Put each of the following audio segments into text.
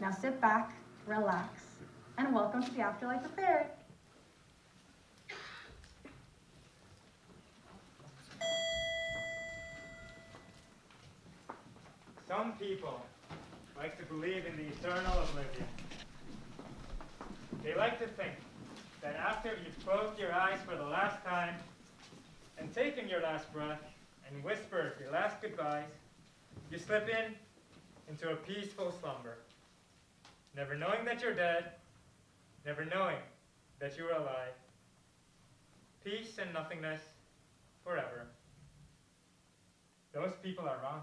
Now sit back, relax, and welcome to the Afterlife Affair. Some people like to believe in the eternal oblivion. They like to think that after you've closed your eyes for the last time and taken your last breath and whispered your last goodbyes, you slip into a peaceful slumber, never knowing that you're dead, never knowing that you are alive. Peace and nothingness forever. Those people are wrong.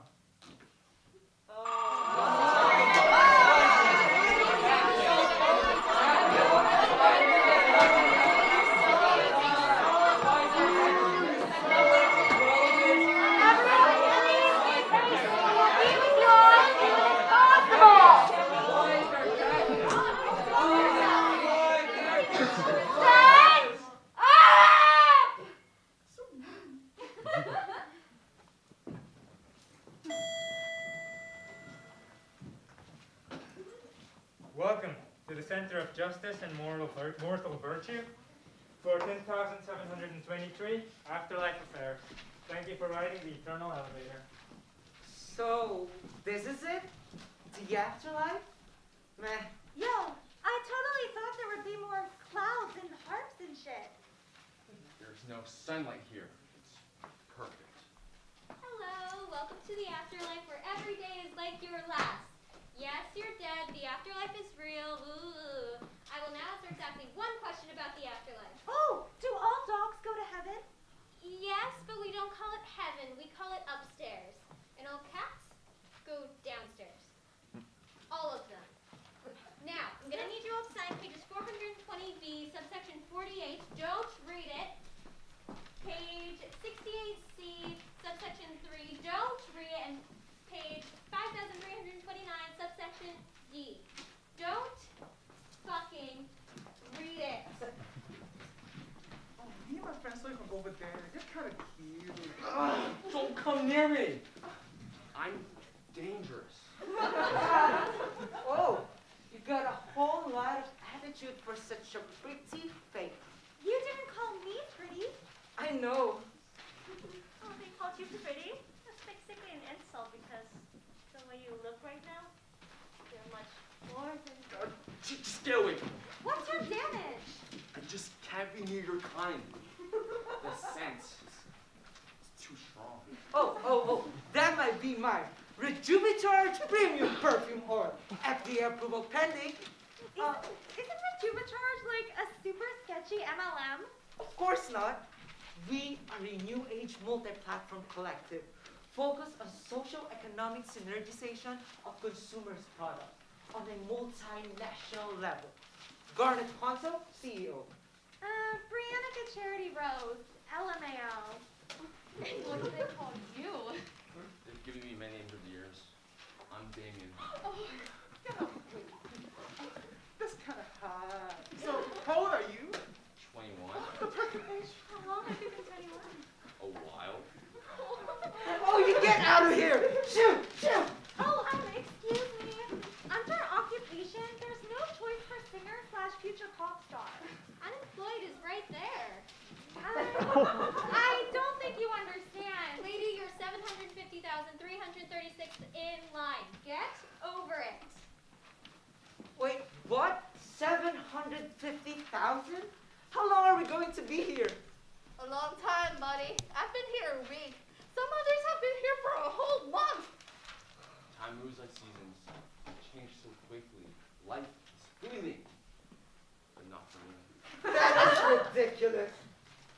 Welcome to the Center of Justice and Mortal Virtue for 10,723 Afterlife Affairs. Thank you for riding the eternal elevator. So, this is it? The afterlife? Meh. Yo, I totally thought there would be more clouds and harps and shit. There's no sunlight here. It's perfect. Hello, welcome to the afterlife where every day is like your last. Yes, you're dead. The afterlife is real. Ooh. I will now start asking one question about the afterlife. Oh, do all dogs go to heaven? Yes, but we don't call it heaven. We call it upstairs. And all cats go downstairs. All of them. Now, I'm going to need you all to sign pages 420B, subsection 48. Don't read it. Page 68C, subsection 3. Don't read it. And page 5329, subsection D. Don't fucking read it. Oh, me and my friends so you can go over there. They're kind of cute. Don't come near me. I'm dangerous. Oh, you got a whole lot of attitude for such a pretty face. You didn't call me pretty. I know. Oh, they called you pretty? That's basically an insult because the way you look right now, you're much more than... Just get away from me. What's your damage? I just can't be near your kind. The scent is too strong. Oh, that might be mine. Rejuvicharge Premium Perfume Oil. FDA approval pending. Isn't Rejuvicharge like a super sketchy MLM? Of course not. We are a new age multi-platform collective focused on socio-economic synergization of consumers' products on a multinational level. Garnet Ponto, CEO. Brianna Charity Rose, LMAO. What do they call you? They've given me many names over the years. I'm Damien. That's kind of hot. So, how old are you? 21. The perfect age. How long have you been 21? A while. Oh, you get out of here! Shoot! Oh, excuse me. Under occupation, there's no choice for singer/future pop star. Unemployed is right there. I don't think you understand. Lady, you're 750,336 in line. Get over it. Wait, what? 750,000? How long are we going to be here? A long time, buddy. I've been here a week. Some others have been here for a whole month. Time moves like seasons. They change so quickly. Life is fleeting. But not for me. That is ridiculous.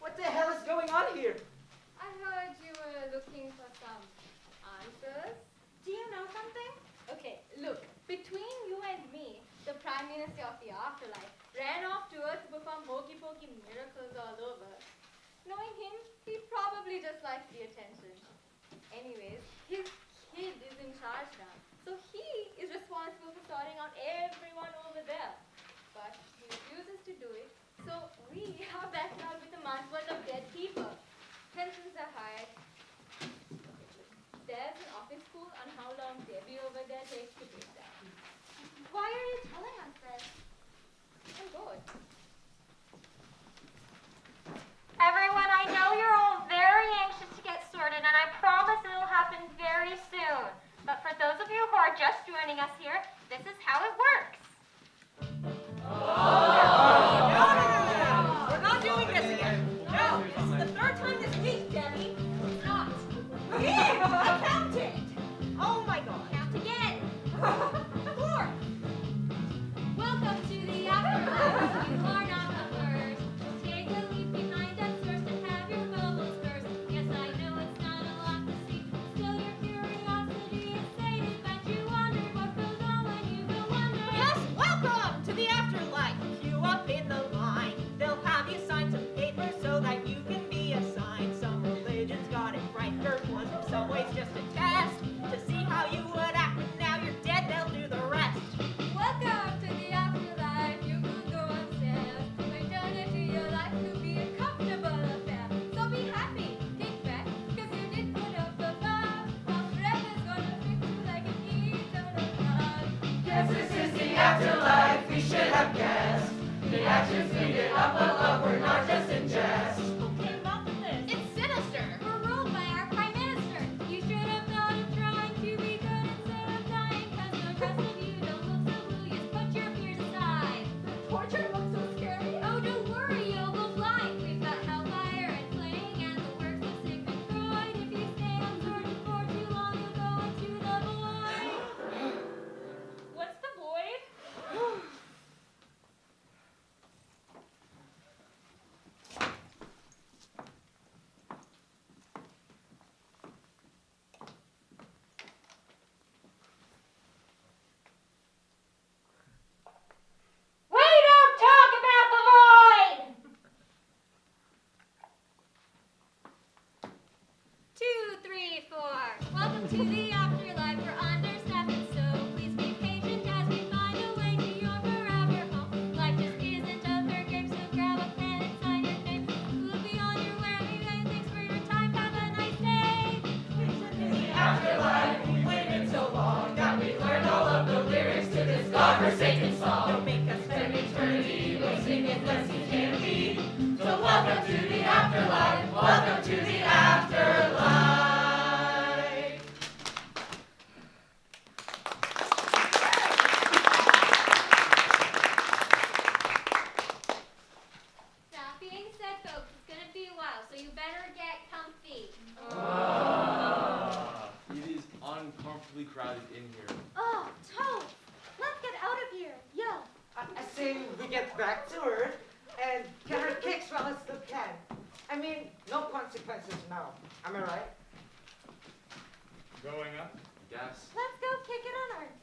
What the hell is going on here? I heard you were looking for some answers. Do you know something? Okay, look, between you and me, the Prime Minister of the Afterlife ran off to Earth to perform hokey-pokey miracles all over. Knowing him, he probably just likes the attention. Anyways, his kid is in charge now, so he is responsible for sorting out everyone over there. But he refuses to do it, so we are back out with a month's worth of dead people. Pensions are high. There's an office school on how long Debbie over there takes to do that. Why are you telling us this? I'm good. Everyone, I know you're all very anxious to get started, and I promise it'll happen very soon. But for those of you who are just joining us here, this is how it works. We're not doing this again. No, this is the third time this week, Debbie. It's not. I counted. Oh my god. Count again. 4. Welcome to the afterlife. You are not the first. Take a leap behind us first and have your bubbles burst. Yes, I know it's not a lot to see. Still your curiosity is sated, but you wonder what goes on when you go under. Yes, welcome to the afterlife. Queue up in the line. They'll have you sign some papers so that you can be assigned. Some religions got it right. Third one's in some ways just a test to see how you would act. But now you're dead, they'll do the rest. Welcome to the afterlife. You could go upstairs. Eternity, your life could be a comfortable affair. So be happy, kick back, 'cause you did put up the bar. While forever's gonna fix you like an eternal God. Yes, this is the afterlife, we should have guessed. The actions needed up above were not just in jest. Who came up with this? It's sinister. We're ruled by our prime minister. You should have thought of trying to be good instead of dying, 'cause the rest of you don't look so blue. Just put your fears aside. Torture looks so scary. Oh, don't worry, you'll go flying. We've got hellfire and flaying and the works of Sigmund Freud. If you stay unsorted for too long, you'll go into the void. What's the void? We don't talk about the void! 2, 3, 4. Welcome to the afterlife. We're understaffed, and so please be patient as we find a way to your forever home. Life just isn't a fair game, so grab a pen and sign your name. We'll be on your way. Thanks for your time. Have a nice day. The afterlife, we waited so long that we learned all of the lyrics to this godforsaken song. Don't make us spend eternity listening as less you can be. So welcome to the afterlife, welcome to the afterlife. That being said, folks, it's gonna be a while, so you better get comfy. It is uncomfortably crowded in here. Oh, Toad! Let's get out of here. Yo! I say we get back to Earth and get our kicks while I still can. I mean, no consequences now. Am I right? Going up. Yes. Let's go kick it on Earth.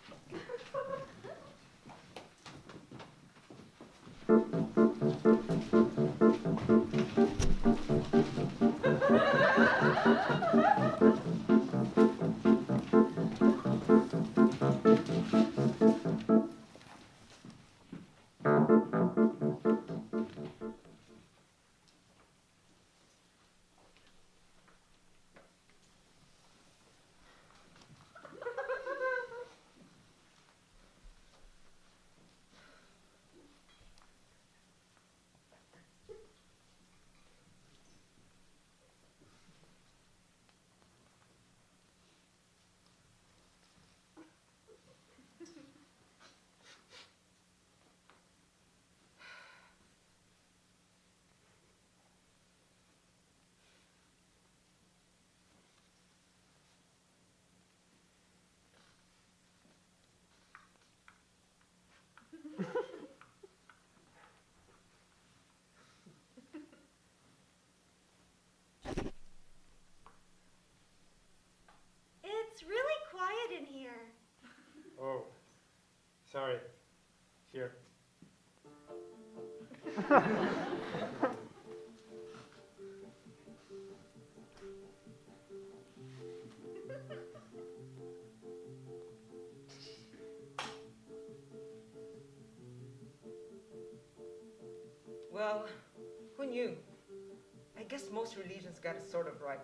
It's really quiet in here. Oh, sorry. Here. Well, who knew? I guess most religions got it sort of right.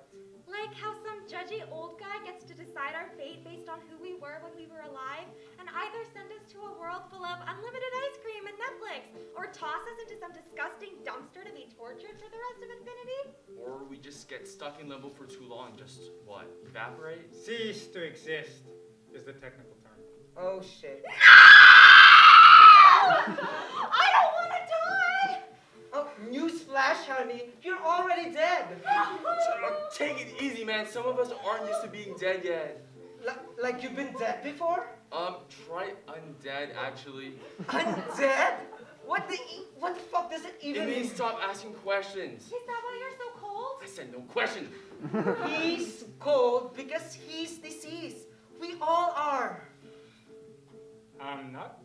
Like how some judgy old guy gets to decide our fate based on who we were when we were alive, and either send us to a world full of unlimited ice cream and Netflix, or toss us into some disgusting dumpster to be tortured for the rest of infinity. Or we just get stuck in limbo for too long, just what, evaporate? Cease to exist is the technical term. Oh shit. I don't want to die! Oh, newsflash, honey. You're already dead. Take it easy, man. Some of us aren't used to being dead yet. Like you've been dead before? Try undead, actually. Undead? What the fuck does it It even mean? means stop asking questions. Is that why you're so cold? I said no questions. He's cold because he's diseased. We all are. I'm not.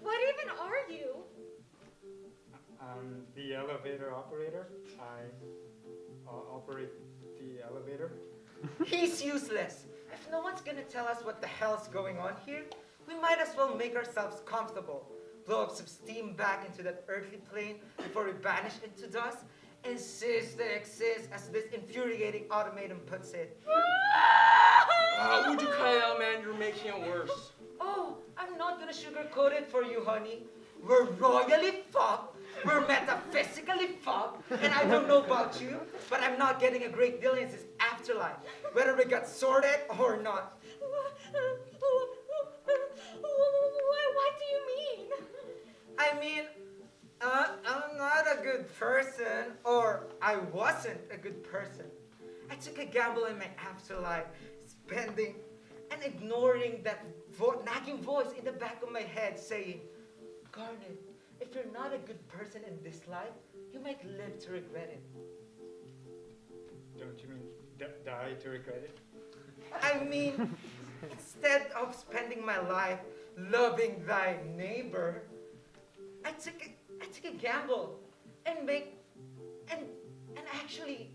What even are you? I'm the elevator operator. I operate the elevator. He's useless. If no one's gonna tell us what the hell's going on here, we might as well make ourselves comfortable, blow up some steam back into that earthly plane before we vanish into dust, and cease to exist, as this infuriating automaton puts it. Would you cut it out, man? You're making it worse. Oh, I'm not gonna sugarcoat it for you, honey. We're royally fucked. We're metaphysically fucked. And I don't know about you, but I'm not getting a great deal in this afterlife, whether we got sorted or not. What do you mean? I mean, I'm not a good person, or I wasn't a good person. I took a gamble in my afterlife, spending and ignoring that nagging voice in the back of my head saying, Garnet, if you're not a good person in this life, you might live to regret it. Don't you mean die to regret it? I mean, instead of spending my life loving thy neighbor, I took a gamble and actually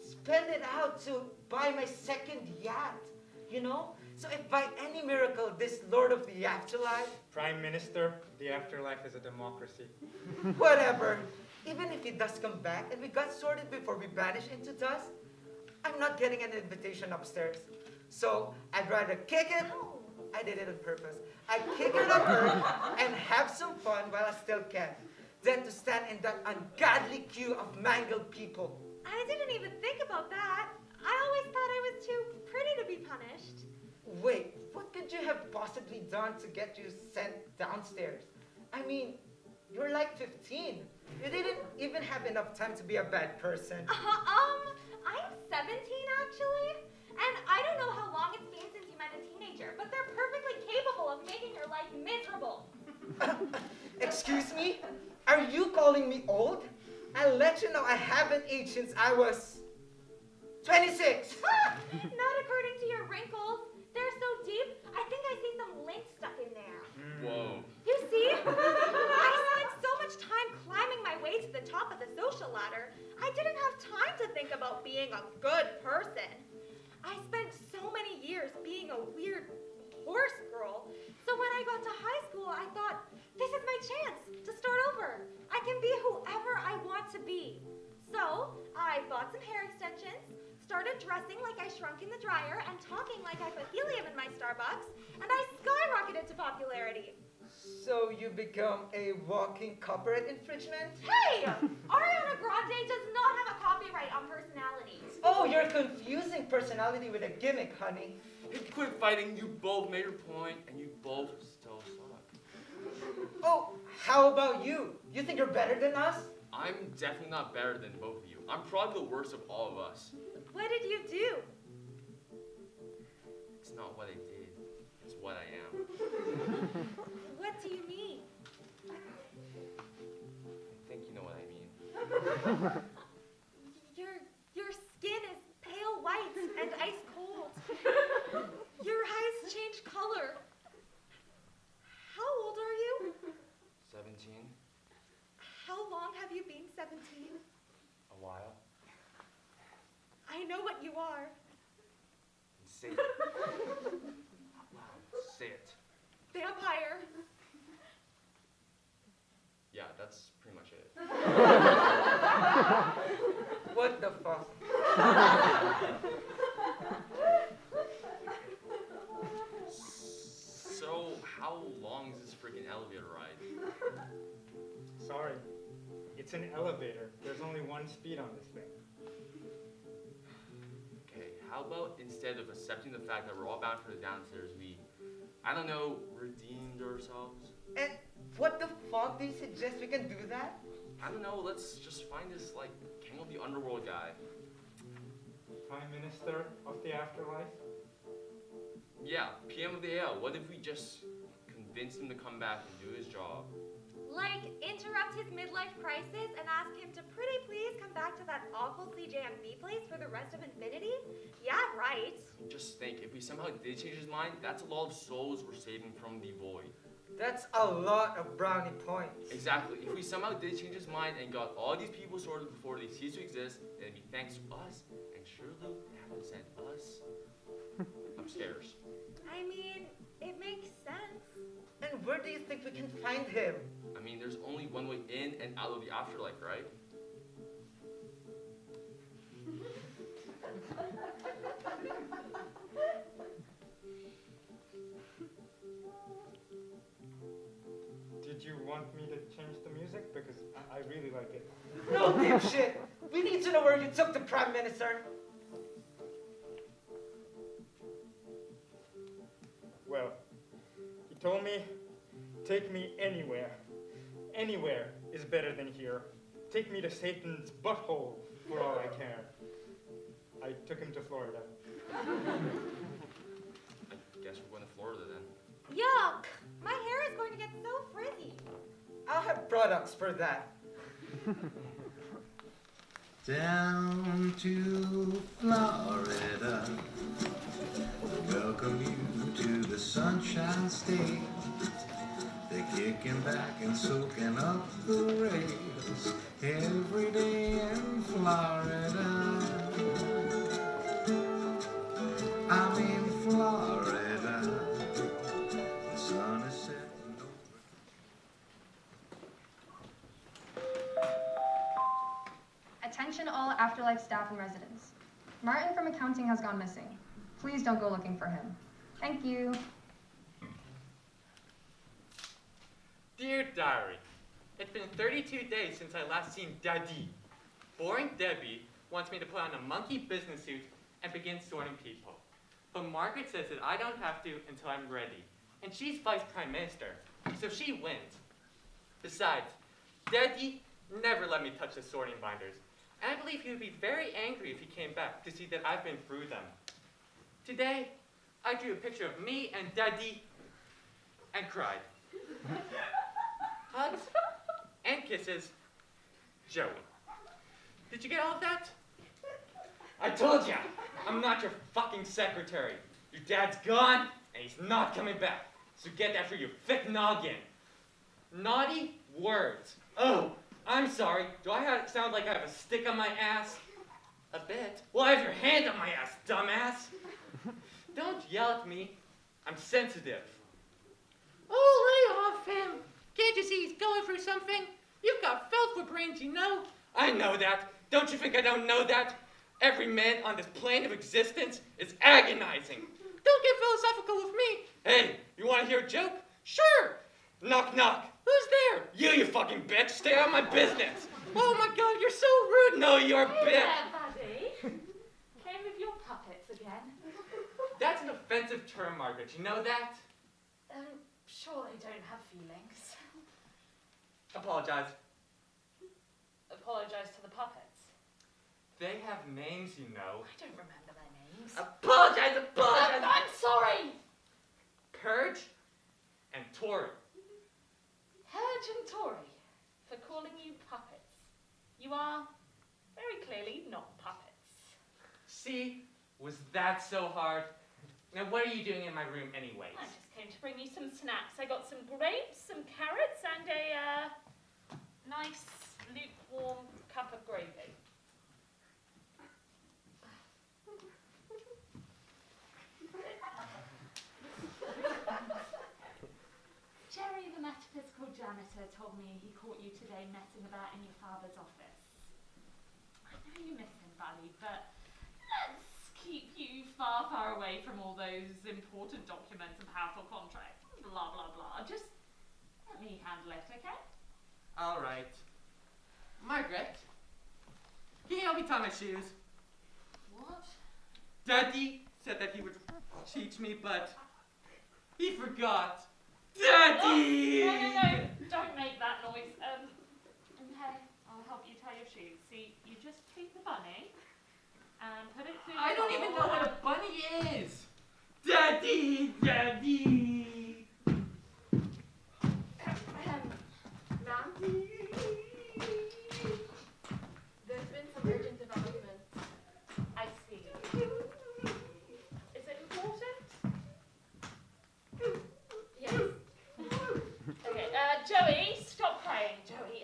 spend it out to buy my second yacht, you know? So if by any miracle this Lord of the Afterlife, Prime Minister, the afterlife is a democracy. whatever, even if he does come back and we got sorted before we vanish into dust, I'm not getting an invitation upstairs. So I'd rather kick it. I did it on purpose. I'd kick it on Earth and have some fun while I still can, than to stand in that ungodly queue of mangled people. I didn't even think about that. I always thought I was too pretty to be punished. Wait, what could you have possibly done to get you sent downstairs? I mean, you're like 15. You didn't even have enough time to be a bad person. I'm 17 actually, and I don't know how long it's been since you met a teenager, but they're perfectly capable of making your life miserable. Excuse me? Are you calling me old? I'll let you know I haven't aged since I was 26. Not according to your wrinkles. They're so deep, I think I see some lint stuck in there. Whoa. You see? I spent so much time climbing my way to the top of the social ladder, I didn't have time to think about being a good person. I spent so many years being a weird horse girl, so when I got to high school, I thought, this is my chance to start over. I can be whoever I want to be. So I bought some hair extensions, started dressing like I shrunk in the dryer, and talking like I put helium in my Starbucks, and I skyrocketed to popularity. So you become a walking copyright infringement? Hey! Ariana Grande does not have a copyright on personality. Oh, you're confusing personality with a gimmick, honey. Hey, quit fighting. You both made your point, and you both still suck. Oh, how about you? You think you're better than us? I'm definitely not better than both of you. I'm probably the worst of all of us. What did you do? It's not what I did. It's what I am. What do you mean? I think you know what I mean. Your skin is pale white and ice cold. Your eyes change color. How old are you? 17? How long have you been 17? A while? I know what you are. Say it. Out loud. Say it. Vampire. Yeah, that's pretty much it. What the fuck? an elevator. There's only one speed on this thing. Okay, how about instead of accepting the fact that we're all bound for the downstairs, we, I don't know, redeemed ourselves? And what the fuck do you suggest we can do that? I don't know, let's just find this, like, King of the Underworld guy. Prime Minister of the Afterlife? Yeah, PM of the AL. What if we just convince him to come back and do his job? Like, interrupt his midlife crisis and ask him to pretty please come back to that awful CJMB place for the rest of infinity? Yeah, right. Just think, if we somehow did change his mind, that's a lot of souls we're saving from the void. That's a lot of brownie points. Exactly. If we somehow did change his mind and got all these people sorted before they cease to exist, then it'd be thanks to us, and surely heaven sent us upstairs. I mean, it makes sense. And where do you think we can find him? I mean, there's only one way in and out of the afterlife, right? Did you want me to change the music? Because I really like it. No, dipshit! We need to know where you took the Prime Minister. Well, he told me, take me anywhere. Anywhere is better than here. Take me to Satan's butthole for all I care. I took him to Florida. I guess we're going to Florida then. Yuck! My hair is going to get so frizzy. I'll have products for that. Down to Florida, welcome you to the Sunshine State. They're kicking back and soaking up the rays every day in Florida. I'm in Florida, the sun is setting over. Attention all Afterlife staff and residents. Martin from accounting has gone missing. Please don't go looking for him. Thank you. Dear Diary, it's been 32 days since I last seen Daddy. Boring Debbie wants me to put on a monkey business suit and begin sorting people. But Margaret says that I don't have to until I'm ready. And she's Vice Prime Minister, so she wins. Besides, Daddy never let me touch the sorting binders. And I believe he would be very angry if he came back to see that I've been through them. Today, I drew a picture of me and Daddy and cried. Hugs and kisses, Joey. Did you get all of that? I told ya, I'm not your fucking secretary. Your dad's gone, and he's not coming back. So get that for your thick noggin. Naughty words. Oh, I'm sorry. Do I sound like I have a stick on my ass? A bit. Well, I have your hand on my ass, dumbass. Don't yell at me. I'm sensitive. Oh, lay off him. Can't you see he's going through something? You've got felt for brains, you know. I know that. Don't you think I don't know that? Every man on this plane of existence is agonizing. Don't get philosophical with me. Hey, you want to hear a joke? Sure. Knock, knock. Who's there? You fucking bitch. Stay out of my business. Oh my God, you're so rude. No, you're a bitch. There, buddy. Came with your puppets again. That's an offensive term, Margaret. You know that? Sure they don't have feelings. Apologize. Apologize to the puppets. They have names, you know. I don't remember their names. Apologize, apologize. I'm sorry. Purge and Tory. Purge and Tory for calling you puppets. You are very clearly not puppets. See? Was that so hard? Now, what are you doing in my room anyways? I just came to bring you some snacks. I got some grapes, some carrots, and a nice lukewarm cup of gravy. Jerry, the metaphysical janitor, told me he caught you today messing about in your father's office. I know you miss him, Buddy, but let's keep you far, far away from all those important documents and powerful contracts. Blah, blah, blah. Just let me handle it, okay? All right. Margaret, can you help me tie my shoes? What? Daddy said that he would teach me, but he forgot. Daddy! No, don't make that noise. Okay, I'll help you tie your shoes. See, you just take the bunny and put it through the I don't even know hole. what a bunny is. Daddy! Daddy! Ma'am? There's been some urgent developments. I see. Is it important? Yes. Okay, Joey, stop crying, Joey.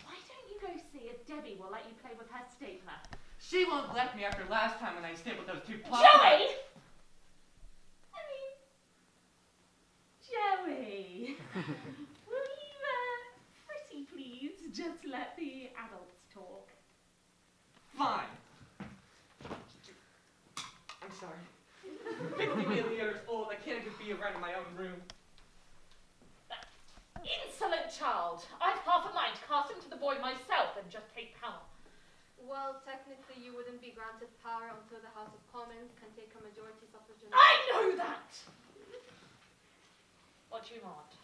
Why don't you go see if Debbie will let you play with her stapler? She won't let me after last time when I stapled those two plots. Joey! Joey! Will you, pretty please, just let the adults talk? Fine. I'm sorry. 50 million years old, I can't even be around in my own room. Insolent child! I've half a mind to cast him to the boy myself and just take power. Well, technically you wouldn't be granted power until the House of Commons can take a majority suffrage. I know that! What do you want?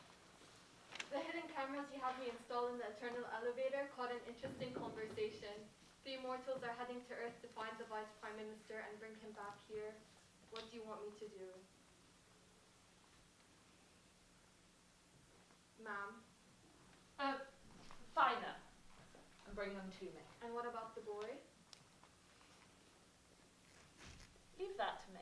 The hidden cameras you had me install in the Eternal Elevator caught an interesting conversation. The Immortals are heading to Earth to find the Vice Prime Minister and bring him back here. What do you want me to do? Ma'am? Find them and bring them to me. And what about the boy? Leave that to me.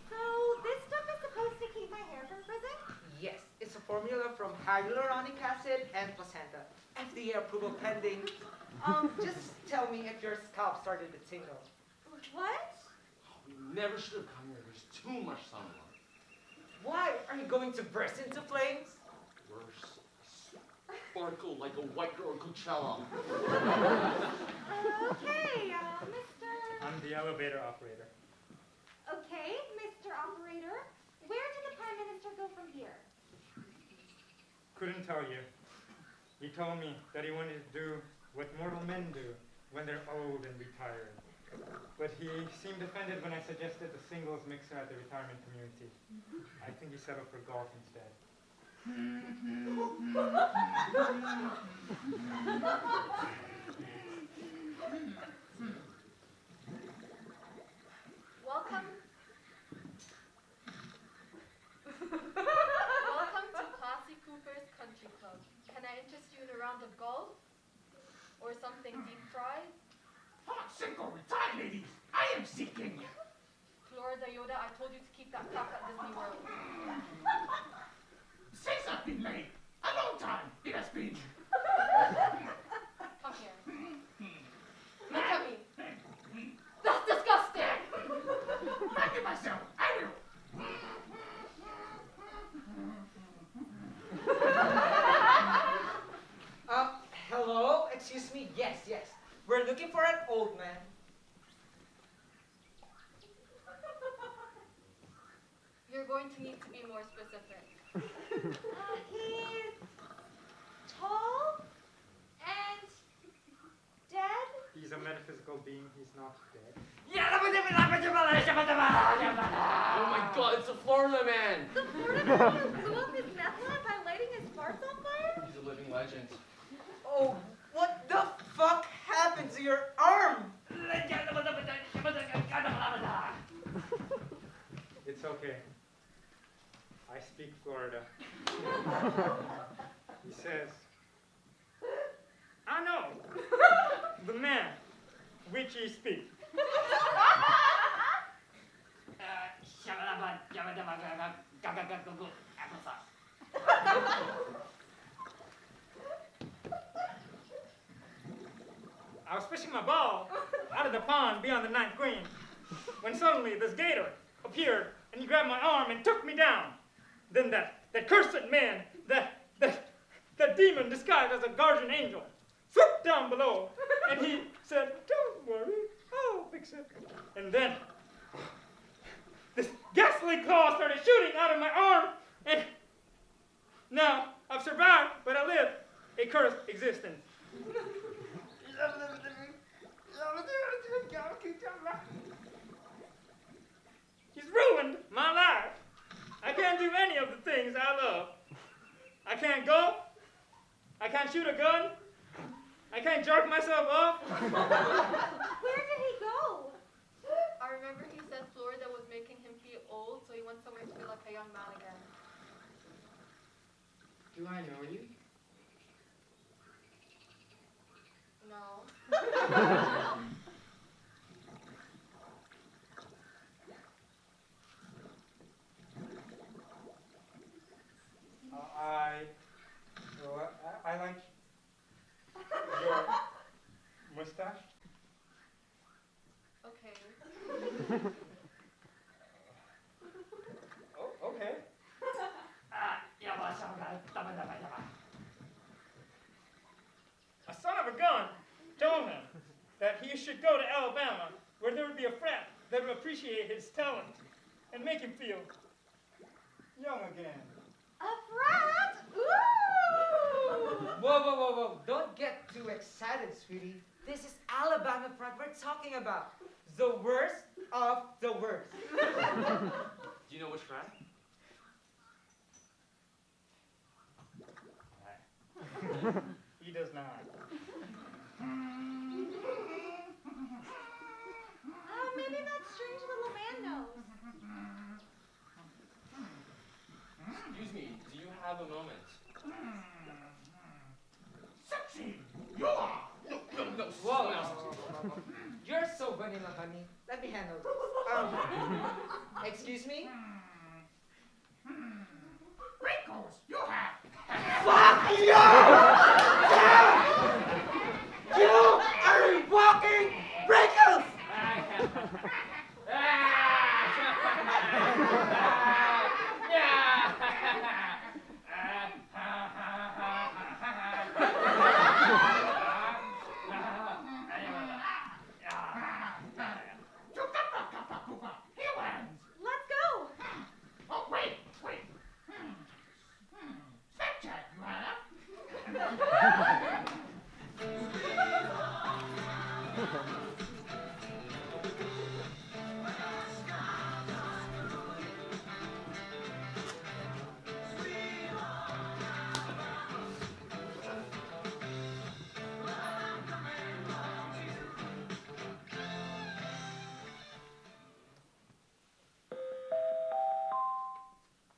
So, this stuff is supposed to keep my hair from frizzing? Yes, it's a formula from hyaluronic acid and placenta. FDA approval pending. Just tell me if your scalp started to tingle. What? We never should have come here. There's too much sunlight. Why? Are you going to burst into flames? Worse. Sparkle like a white girl at Coachella. Okay, Mr. I'm the elevator operator. Okay, Mr. Operator. Where did the Prime Minister go from here? Couldn't tell you. He told me that he wanted to do what mortal men do when they're old and retired. But he seemed offended when I suggested the singles mixer at the retirement community. I think he settled for golf instead. Welcome. Welcome to Classy Cooper's Country Club. Can I interest you in a round of golf? Or something deep fried? Hot, single, retired ladies, I am seeking. Florida Yoda, I told you to keep that crap at Disney World. Since I've been married, a long time it has been. Come here. Look at me. That's disgusting! Back at myself, I will. Hello? Excuse me? Yes, yes. We're looking for an old man. You're going to need to be more specific. He's tall and dead? He's a metaphysical being, he's not dead. Oh my god, it's a Florida man! The Florida man who blew up his meth lab by lighting his farts on fire? He's a living legend. Oh, what the fuck happened to your arm? It's okay. I speak Florida. He says, I know the man which ye speak. I was fishing my ball out of the pond beyond the ninth green when suddenly this gator appeared and he grabbed my arm and took me down. Then that cursed man, that demon disguised as a guardian angel, swooped down below and he said, "Don't worry, I'll fix it." And then this ghastly claw started shooting out of my arm, and now I've survived, but I live a cursed existence. He's ruined my life. I can't do any of the things I love. I can't golf. I can't shoot a gun. I can't jerk myself off. Where did he go? I remember he said Florida was making him feel old, so he went somewhere to feel like a young man again. Do I know you? No. I like your mustache. Okay. Oh, okay. A son of a gun told him that he should go to Alabama, where there would be a frat that would appreciate his talent and make him feel young again. A frat? Ooh! Whoa. Don't get too excited, sweetie. This is Alabama frat we're talking about. The worst of the worst. Do you know which frat? He does not. Oh, maybe that strange little man knows. Excuse me, do you have a moment? Sexy! You are! No, Whoa. You're so vanilla, honey. Let me handle this. Excuse me? Wrinkles! You have! Fuck you! You are walking wrinkles! Let's go. Oh, wait! Snapchat, you have?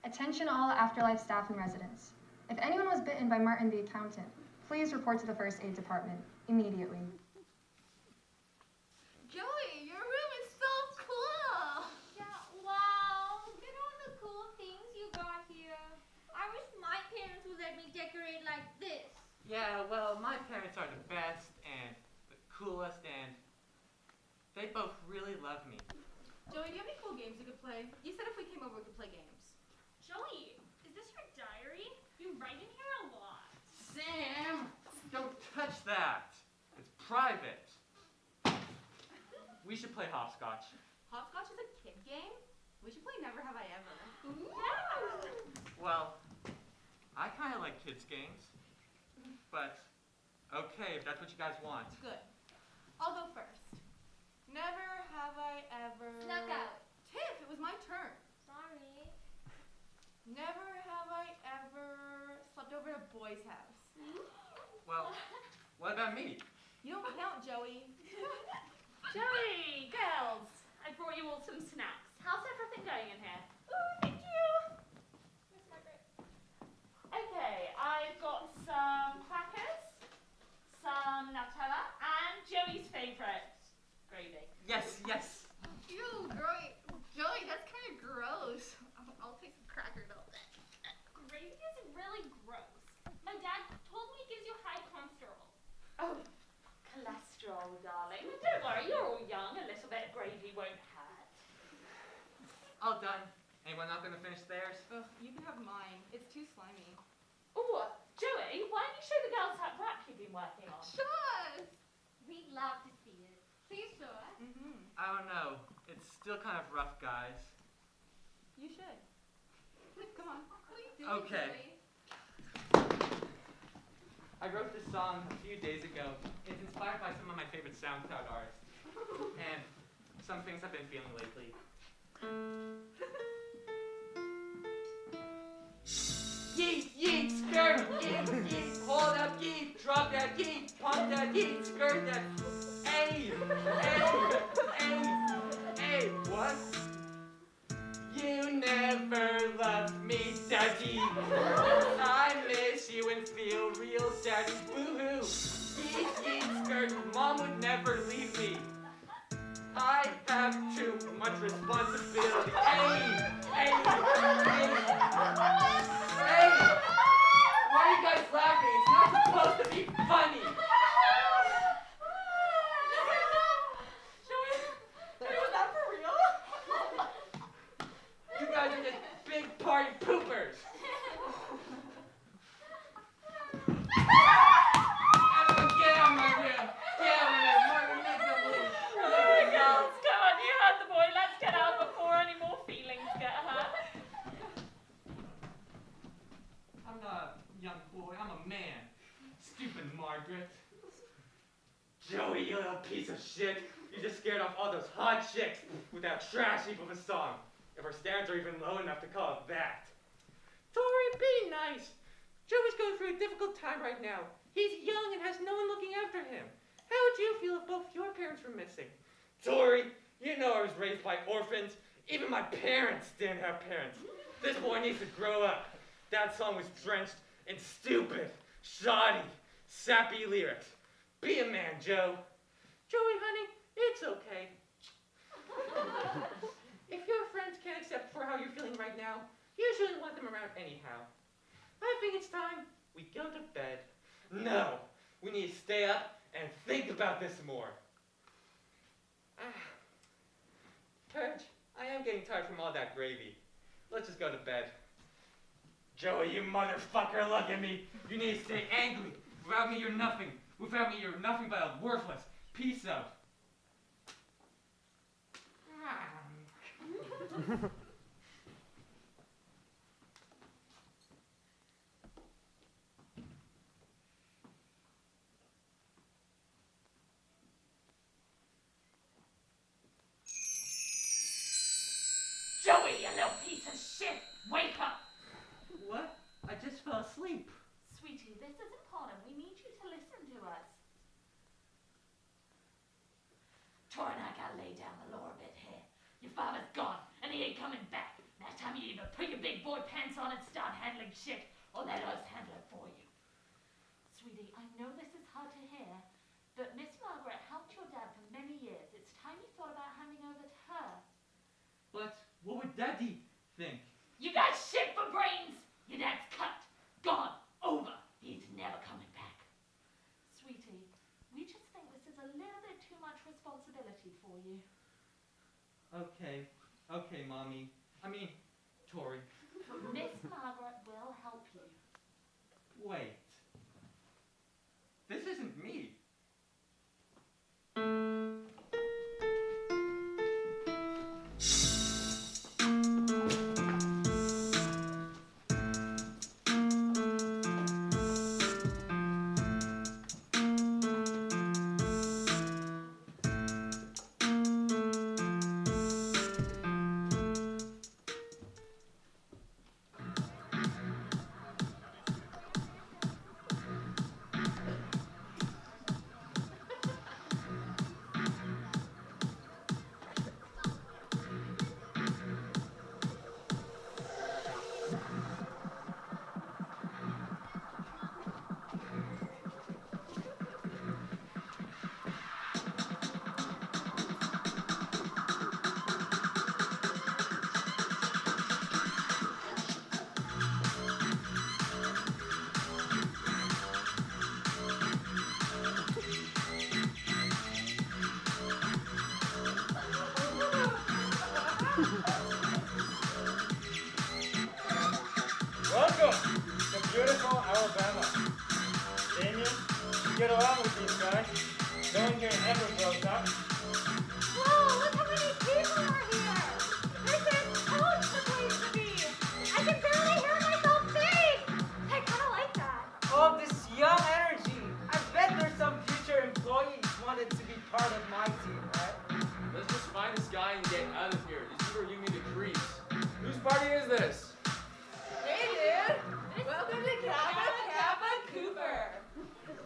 Attention all Afterlife staff and residents. If anyone was bitten by Martin the accountant, please report to the first aid department immediately. Joey, your room is so cool. Yeah, wow. Look at all the cool things you got here. I wish my parents would let me decorate like this. Yeah, well, my parents are the best and the coolest, and they both really love me. Joey, do you have any cool games you could play? You said if we came over, we could play games. Joey, is this your diary? You write in here a lot. Sam! Don't touch that. It's private. We should play hopscotch. Hopscotch is a kid game? We should play Never Have I Ever. Yeah. Well, I kind of like kids' games. But, okay, if that's what you guys want. Good. I'll go first. Never have I ever... Snuck out. Tiff, it was my turn. Sorry. Never have I ever slept over at a boy's house. Well, what about me? You don't count, Joey. Joey, girls, I brought you all some snacks. How's everything going in here? Oh, thank you. Okay, I've got some crackers, some Nutella, and Joey's favourite, gravy. Yes. Ew, Joey, that's kind of gross. I'll take some cracker dough. Gravy is really gross. My dad told me it gives you high cholesterol. Oh, cholesterol. All done. Anyone not gonna finish theirs? Ugh, you can have mine. It's too slimy. Oh, Joey, why don't you show the girls that rap you've been working on? Sure. We'd love to see it. Please show us. I don't know. It's still kind of rough, guys. You should. Come on. Please do. Okay. I wrote this song a few days ago. It's inspired by some of my favorite SoundCloud artists. And some things I've been feeling lately. Yeet, yeet, skirt, yeet, yeet, hold up, yeet, drop that yeet, pump that yeet, skirt that. Hey, hey, what? You never loved me, daddy. I miss you and feel real daddy, boo-hoo. Yeet, yeet, skirt, mom would never leave me. I have too much responsibility. Hey, hey, why are you guys laughing? It's not supposed to be funny. Joey, was that for real? You guys are just big party poopers. Everyone get out of my room. Get out of my room. Martin, make them leave. Alright, girls, come on, you heard the boy. Let's get out before any more feelings get hurt. I'm not a young boy, I'm a man. Stupid Margaret. Joey, you little piece of shit. You just scared off all those hot chicks with that trash heap of a song. If our standards are even low enough to call it that. Tori, be nice. Joey's going through a difficult time right now. He's young and has no one looking after him. How would you feel if both your parents were missing? Tori, you know I was raised by orphans. Even my parents didn't have parents. This boy needs to grow up. That song was drenched in stupid, shoddy, sappy lyrics. Be a man, Joe. Joey, honey, it's okay. If your friends can't accept for how you're feeling right now, you shouldn't want them around anyhow. I think it's time we go to bed. No, we need to stay up and think about this more. Purge, I am getting tired from all that gravy. Let's just go to bed. Joey, you motherfucker, look at me. You need to stay angry. Without me, you're nothing. Without me, you're nothing but a worthless piece of... Joey, you little piece of shit! Wake up! What? I just fell asleep. Sweetie, this is important. We need you to listen to us. Tor and I gotta lay down the law a bit here. Your father's gone, and he ain't coming back. Now it's time you either put your big boy pants on and start handling shit, or let us handle it for you. Sweetie, I know this is hard to hear, but Miss Margaret helped your dad for many years. It's time you thought about handing over to her. But what would Daddy think? You got shit for brains! Your dad's cut, gone, over. He's never coming back. Sweetie, we just think this is a little bit too much responsibility for you. Okay, Mommy. I mean, Tori. Miss Margaret will help you. Wait. This isn't me. get along with these guys. No one here ever grows up. Whoa, look how many people are here! This is totally the place to be! I can barely hear myself think! I kinda like that. Oh, this young energy. I bet there's some future employees wanted to be part of my team, right? Let's just find this guy and get out of here. These people are giving me the creeps. Whose party is this? Hey, dude! Welcome to Kappa Cooper!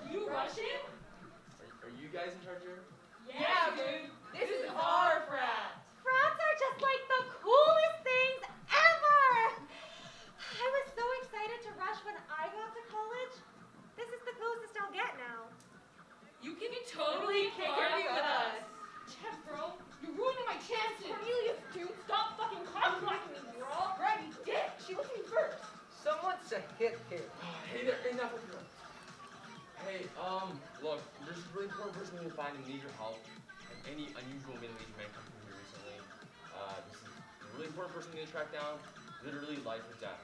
You Russian? Are you guys in charge here? Yeah, dude. This is our frat. Frats are just like the coolest things ever! I was so excited to rush when I got to college. This is the closest I'll get now. You can totally kick it with us. Jeff, bro, you're ruining my chances. Cornelius, dude, stop fucking cock-blocking me, bro! Brady dick. She looked at me first. Someone's a hit here. Hey there, enough of you. Hey, look, there's a really important person we can find and need your help. And any unusual middle-aged man come through here recently. This is a really important person we need to track down. Literally life or death.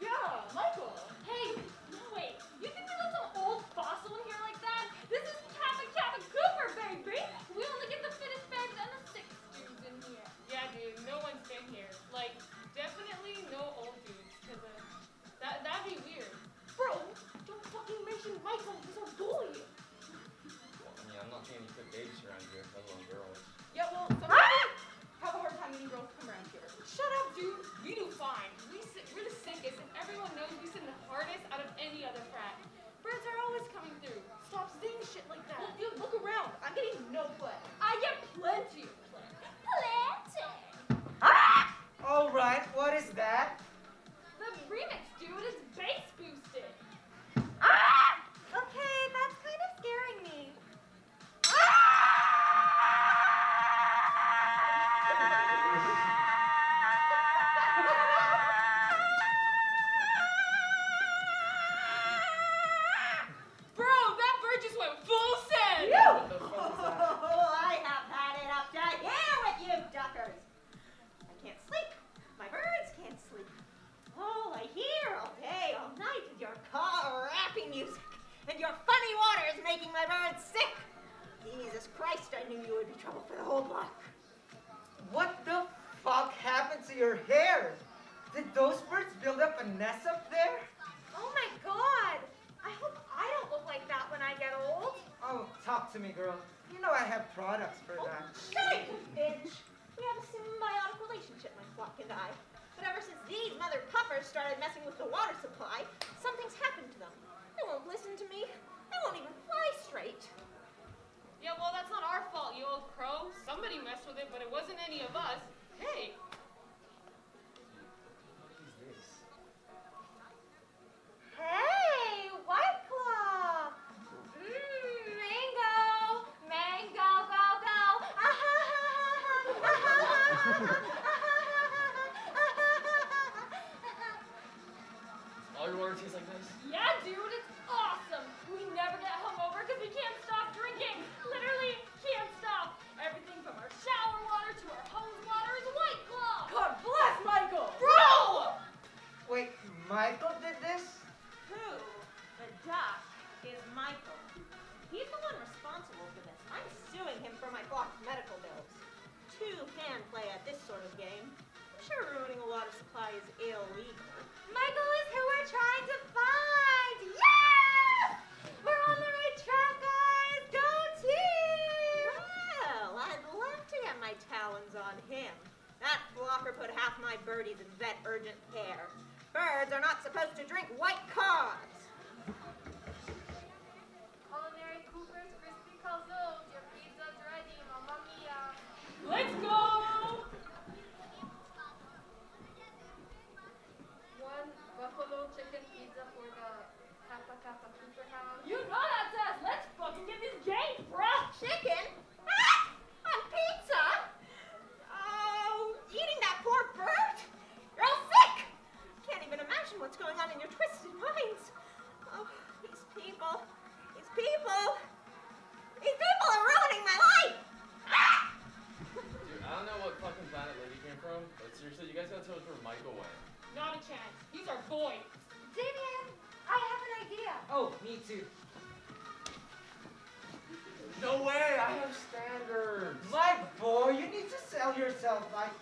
Yeah, Michael. Hey, no wait. You think we let some old fossil in here like that? This is Kappa Cooper, baby! We only get the fittest bags and the sickest dudes in here. Yeah, dude, no one's been here. Like, definitely no old dudes, because that'd be weird. Bro, don't fucking mention Michael, he's our bully! Well, I mean, I'm not seeing any fit babies around here, let alone girls. Yeah, well, some have a hard time getting girls to come around here. Shut up, dude! We do fine. We're the sickest, and everyone knows we sing the hardest out of any other frat. Birds are always coming through. Stop saying shit like that. Well, dude, look around. I'm getting no play. I get plenty of play. All right, what is that? The remix, dude, is bass boosted. Okay, that's kind of scaring me. Bro, that bird just went full send. What the fuck is that? Oh, I have had it up to here with you duckers. I can't sleep. My birds can't sleep. All I hear all day, all night is your car-rapping music. And your funny water is making my birds sick. Jesus Christ, I knew you would be trouble for the whole block. What the fuck happened to your hair? Did those birds build up a nest up there? Oh my god! I hope I don't look like that when I get old. Oh, talk to me, girl. You know I have products for that. Shut it, you bitch! We have a symbiotic relationship, my flock and I. But ever since these mother puffers started messing with the water supply, something's happened to them. They won't listen to me. They won't even fly straight. Yeah, well, that's not our fault, you old crow. Somebody messed with it, but it wasn't any of us. Hey. What is this? Hey, White Claw! Mango! Mango, go, go! All your water tastes like this? Yeah, dude, it's awesome! We never get hungover because we can't stop drinking! Literally can't stop! Everything from our shower water to our hose water is White Claw! God bless Michael. Bro! Wait, Michael did this? Who? The duck is Michael. He's the one responsible for this. I'm suing him for my flock's medical bills. Two can play at this sort of game. I'm sure ruining a water supply is illegal. Michael is who we're trying to find! Yes! We're on the right track, guys! Go team! Well, I'd love to get my talons on him. That flocker put half my birdies in vet urgent care. Birds are not supposed to drink white cars. Culinary Cooper's crispy calzones. Your pizza's ready, mamma mia. Let's go! One buffalo chicken pizza for the Kappa Cooper house. You know that's us! Let's fucking get this game, bruh! Chicken? Ah! On pizza? Oh, eating that poor bird? You're all sick! Can't even imagine what's going on in your twisted minds. a fight.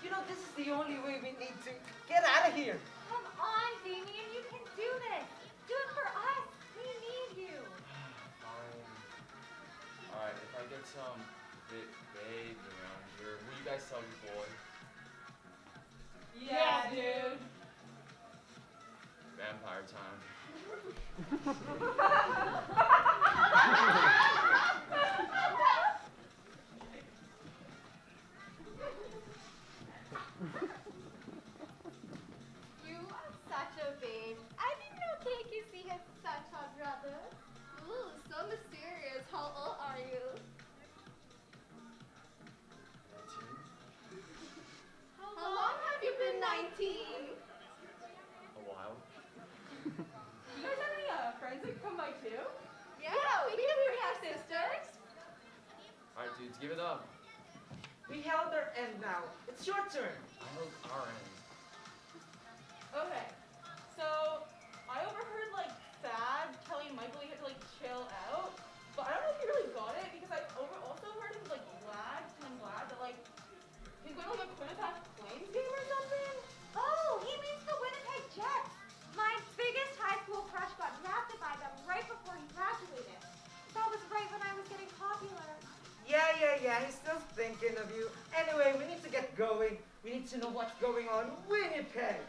You know, this is the only way we need to get out of here. Come on, Damien, you can do this. Do it for us. We need you. Fine. Alright, if I get some big babes around here, will you guys tell your boy? Yeah, dude. Vampire time. You are such a babe. I didn't know KQC had such a brother. Ooh, so mysterious. How old are you? How long have you been 19? A while. You guys have any friends that come by too? Yeah, we have sisters. Alright, dudes, give it up. We held our end now. It's your turn. I hope our end. Okay, so I overheard like Thad telling Michael he had to like chill out, but I don't know if he really got it because I also heard him like glad that like he's going to like a Quinnipiac Flames game or something. Oh, he means the Winnipeg Jets. My biggest high school crush got drafted by them right before he graduated. That was right when I was getting popular. Yeah, he's still thinking of you. Anyway, we need to get going. We need to know what's going on. Winnipeg!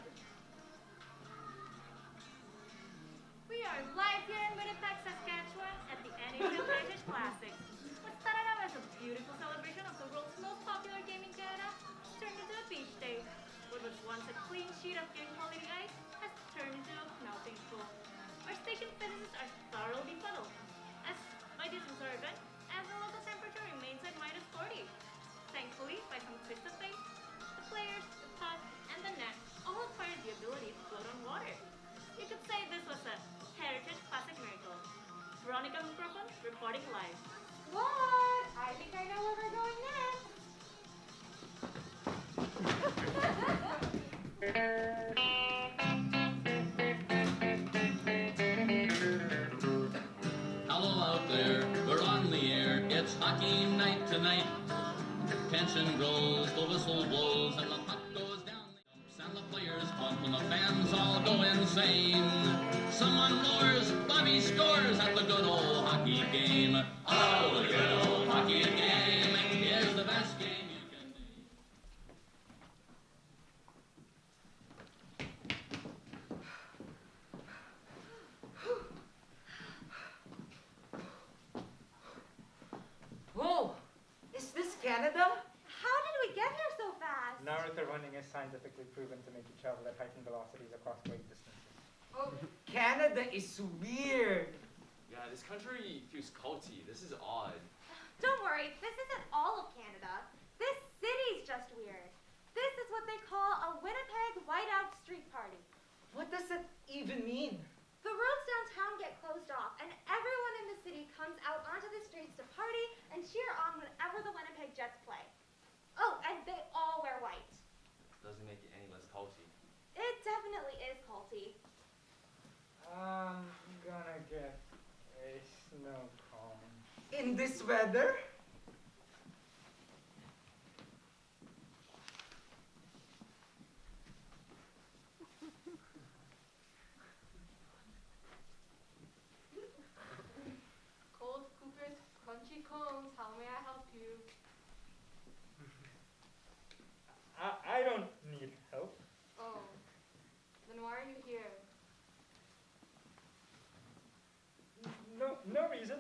We are live here in Winnipeg, Saskatchewan at the NHL Heritage Classic. What started out as a beautiful celebration of the world's most popular game in Canada turned into a beach day. What was once a clean sheet of good quality ice has turned into a melting pool. Our station fences are thoroughly puddled. As by this bizarre event, as the local temperature remains at -40. Thankfully, by some twist of fate, the players, the puck, and the net all acquired the ability to float on water. You could say this was a Heritage Classic miracle. Veronica Microphone reporting live. What? I think I know where we're going next. Hello out there, we're on the air. It's hockey night tonight. Tension grows, the whistle blows, and the puck goes down the ice, and the players pump, and the fans all go insane. Someone roars, Bobby scores at the good old hockey game. Oh, the good old hockey game is the best game you can name. Whoa! Is this Canada? How did we get here so fast? Marathon running is scientifically proven to make you travel at heightened velocities across great distances. Oh, Canada is weird. Yeah, this country feels culty. This is odd. Don't worry, this isn't all of Canada. This city's just weird. This is what they call a Winnipeg Whiteout Street Party. What does that even mean? The roads downtown get closed off, and everyone in the city comes out onto the streets to party and cheer on whenever the Winnipeg Jets play. Oh, and they all wear white. Doesn't make it any less culty. It definitely is culty. I'm gonna get a snow cone. In this weather? Cold Cooper's Crunchy Cones, how may I help you? I don't need help. Oh, then why are you here? No reason.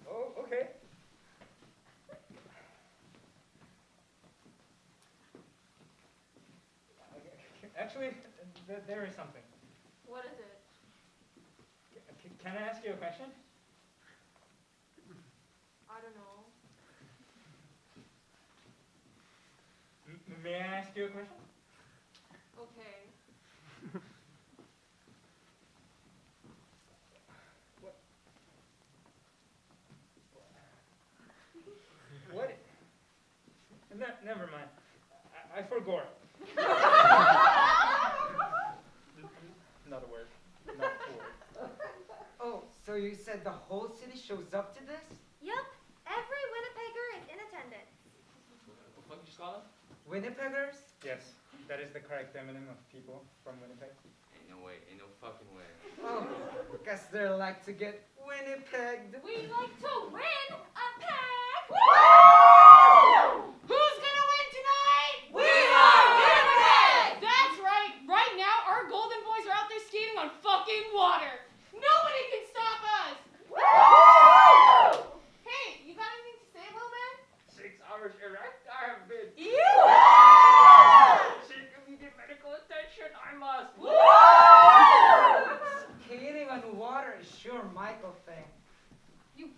Oh, okay. Actually, there is something. What is it? Can I ask you a question? I don't know. May I ask you a question? Okay. What? Never mind. I forgot. Not a word. Not a word. Oh, so you said the whole city shows up to this? Yup, every Winnipegger is in attendance. What did you just call them? Winnipeggers? Yes, that is the correct demonym of people from Winnipeg. Ain't no way, ain't no fucking way. Oh, guess they like to get Winnipegged. We like to win a peg! Who's gonna win tonight? We are Winnipeg! That's right. Right now, our Golden Boys are out there skating on fucking water. Nobody can stop us. Hey, you got anything to say, little man? 6 hours erect, I have been. Seek immediate medical attention, I must. Skating on water is sure Michael thing. You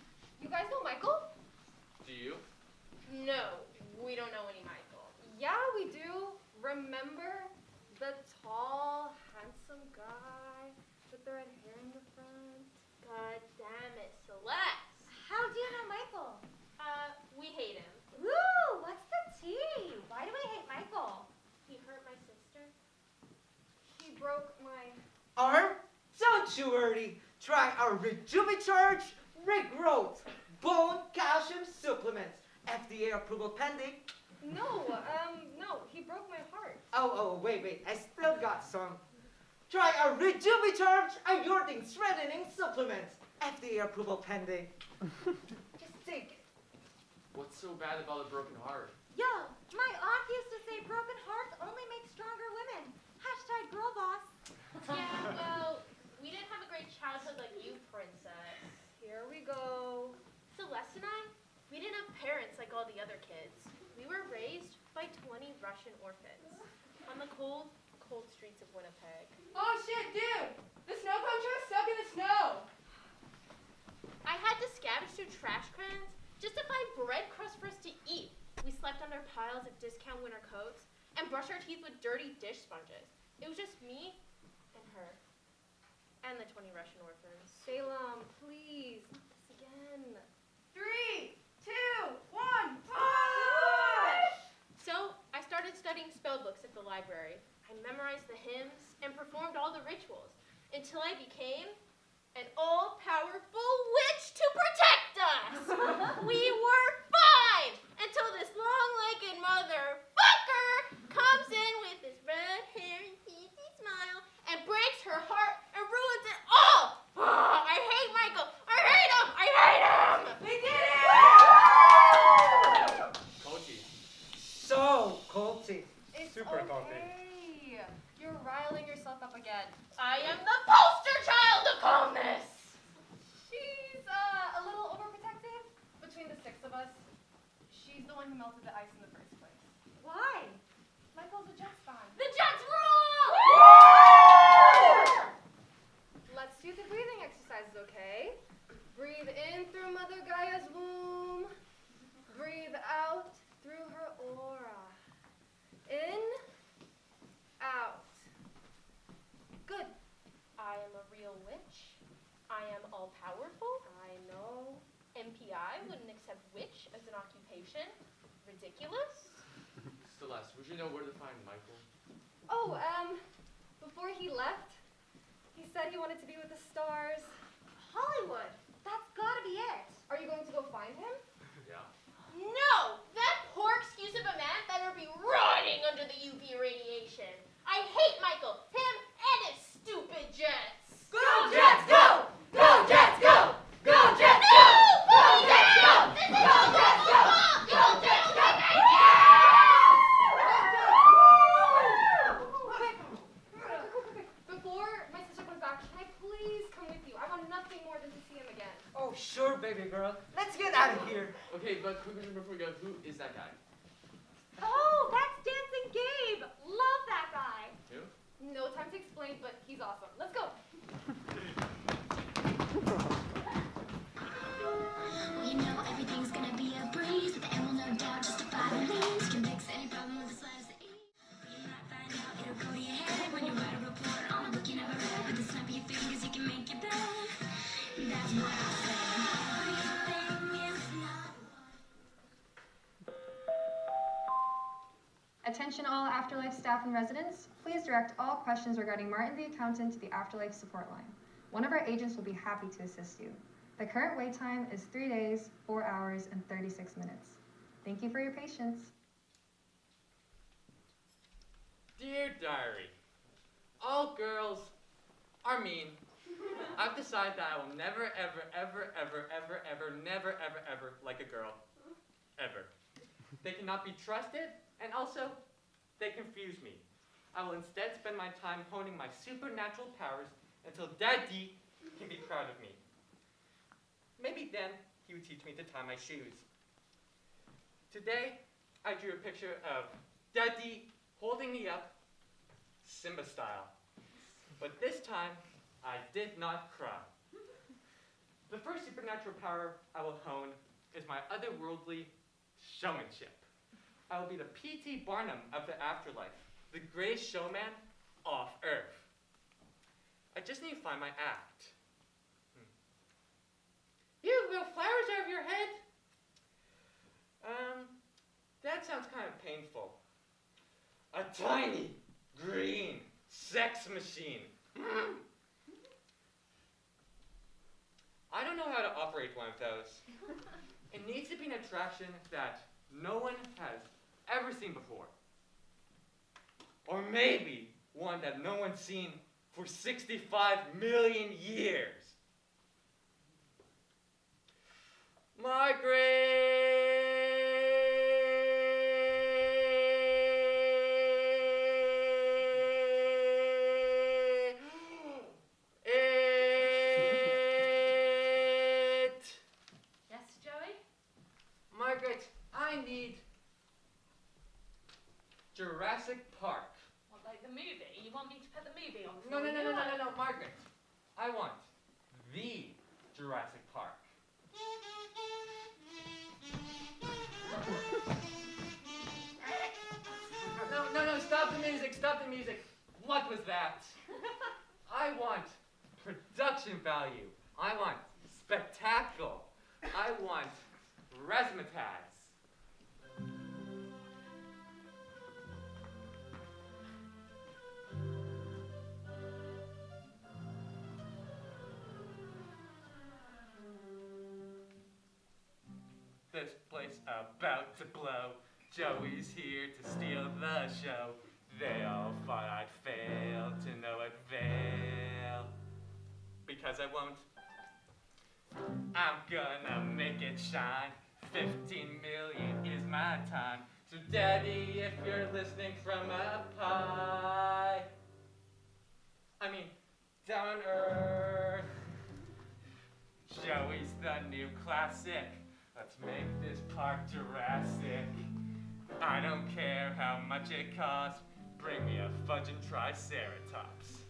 guys know Michael? Do you? No, we don't know any Michael. Yeah, we do. Remember the tall, handsome guy with the red hair in the front? God damn it, Celeste. How do you know Michael? We hate him. Ooh, what's the tea? Why do we hate Michael? He hurt my sister. He broke my... Arm? Don't you worry. Try our Rejuvicharge Regrowth Bone Calcium Supplements. FDA approval pending. No, he broke my heart. Oh, wait. I still got some. Try our Rejuvicharge Aortic Strengthening Supplements. FDA approval pending. Just take it. What's so bad about a broken heart? Yo, my aunt used to say broken hearts only make stronger women. Hashtag girl boss. Yeah, well, we didn't have a great childhood like you, princess. Here we go. Celeste and I, we didn't have parents like all the other kids. We were raised by 20 Russian orphans on the cold, cold streets of Winnipeg. Oh shit, dude! The snow cone truck's stuck in the snow. I had to scavenge through trash cans just to find bread crust for us to eat. We slept under piles of discount winter coats and brushed our teeth with dirty dish sponges. It was just me and her and the 20 Russian orphans. Salem, please, not this again. 3, 2, 1, push! So I started studying spell books at the library. I memorized the hymns and performed all the rituals until I became an all-powerful witch to protect us. We were fine until this long-legged motherfucker comes in with his red hair and cheesy smile and breaks her heart and ruins it all. I hate Michael. I hate him. I hate him. We did it! Coachy. So culty. It's Super okay. culty. You're riling yourself up again. I am the poster child of calmness. She's a little overprotective. Between the 6 of us, she's the one who melted the ice in the first place. Why? Michael's a Jets fan. The Jets rule! Let's do the breathing exercises, okay? Breathe in through Mother Gaia's womb. Breathe out through her aura. In, out. Good. I am a real witch. I am all-powerful. I know. MPI wouldn't accept witch as an occupation. Ridiculous. Celeste, would you know where to find Michael? Oh, before he left, he said he wanted to be with the stars. Hollywood. That's gotta be it. Are you going to go find him? Yeah. No! That poor excuse of a man better be rotting under the UV radiation. I hate Michael, him, and his stupid jets. Go Jets, go! Go Jets, go! Go Jets, No! go! Go Jets, go! This is Go Jets, go! Go Jets, go! Quick. Before my sister comes back, can I please come with you? I want nothing more than to see him again. Oh, sure, baby girl. Let's get out of here. Okay, but quick question before we go. Who is that guy? Oh, that's Dancing Gabe. Love that guy. Who? No time to explain, but he's awesome. Let's go. Well, you know everything's gonna be a breeze. The air will no doubt justify the means. Can fix any problem with the slightest ease. But you might find out it'll go to your head when you write a report on a book you never read. With the snap of your fingers, you can make it bad. That's what I say. Everything is not. Attention all Afterlife staff and residents. Please direct all questions regarding Martin the Accountant to the Afterlife support line. One of our agents will be happy to assist you. The current wait time is 3 days, 4 hours, and 36 minutes. Thank you for your patience. Dear Diary, all girls are mean. I've decided that I will never, ever, ever, ever, ever, ever, never, ever, ever like a girl. Ever. They cannot be trusted, and also, they confuse me. I will instead spend my time honing my supernatural powers until Daddy can be proud of me. Maybe then he would teach me to tie my shoes. Today, I drew a picture of Daddy holding me up, Simba style. But this time, I did not cry. The first supernatural power I will hone is my otherworldly showmanship. I will be the P.T. Barnum of the afterlife, the greatest showman off Earth. I just need to find my act. You have little flowers out of your head? That sounds kind of painful. A tiny, green sex machine. I don't know how to operate one of those. It needs to be an attraction that no one has ever seen before. Or maybe one that no one's seen for 65 million years. Yes, Joey? Margaret, I need Jurassic Park. What, like the movie? You want me to put the movie on? No, for no, no, you? no, no, no, no, Margaret. I want the Jurassic Park. No, no, no, stop the music, stop the music. What was that? I want production value. I want spectacle. I want razzmatazz. This place about to blow. Joey's here to steal the show. They all thought I'd fail to no avail. Because I won't. I'm gonna make it shine. 15 million is my time. So Daddy, if you're listening from up high, I mean, down on earth, Joey's the new classic. Let's make this park Jurassic. I don't care how much it costs. Bring me a fudging Triceratops.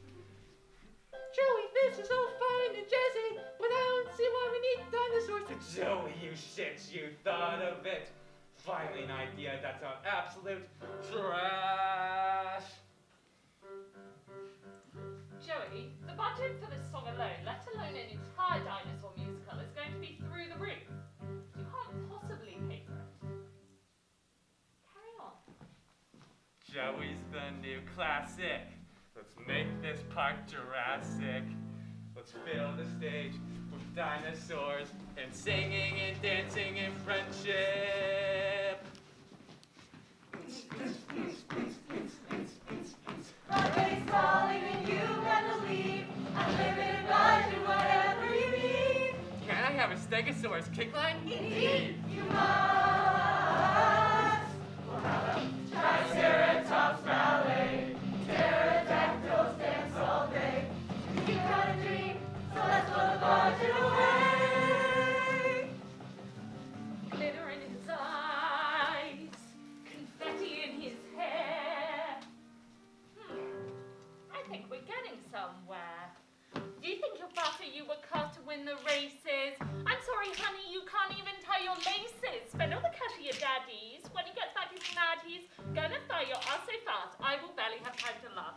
Joey, this is all fine and jazzy, but I don't see why we need dinosaurs. So Joey, you shits, you thought of it. Finally an idea that's on absolute trash. Joey, the budget for this song alone, let alone an entire dinosaur musical, is going to be through the roof. You can't possibly pay for it. Carry on. Joey's the new classic. Let's make this park Jurassic. Let's fill the stage with dinosaurs and singing and dancing and friendship. Broadway's calling and you gotta leave. Unlimited budget, whatever you need. Can I have a Stegosaurus kickline? Indeed, you must. We'll have a Triceratops ballet. Pterodactyls dance all day. You got a dream, so let's blow the budget away. Glitter in his eyes, confetti in his hair. I think we're getting somewhere. Do you think you're better you were cut to win the races? I'm sorry, honey, you can't even tie your laces. Spend all the cash of your daddy's. When he gets back, he's mad. He's gonna throw your ass so fast, I will barely have time to laugh.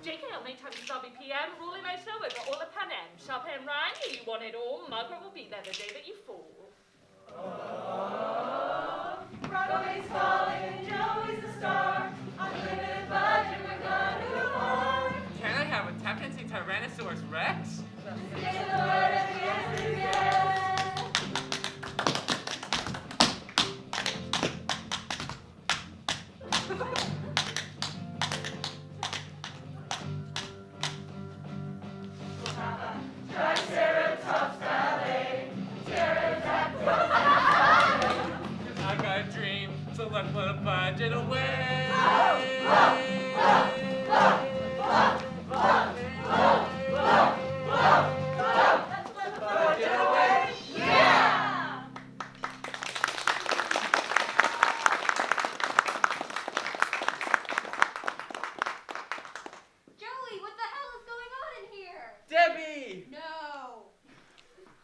JK, I'll make time to RBPM, ruling my show over all the Pan Am. Sharp and Ryan, you want it all. Margaret will be there the day that you fall. Broadway's calling and Joey's the star. Unlimited budget, we're gonna move on. Can I have a tap dancing Tyrannosaurus correct? I got a dream, so let's put a budget away. Joey, what the hell is going on in here? Debbie! No.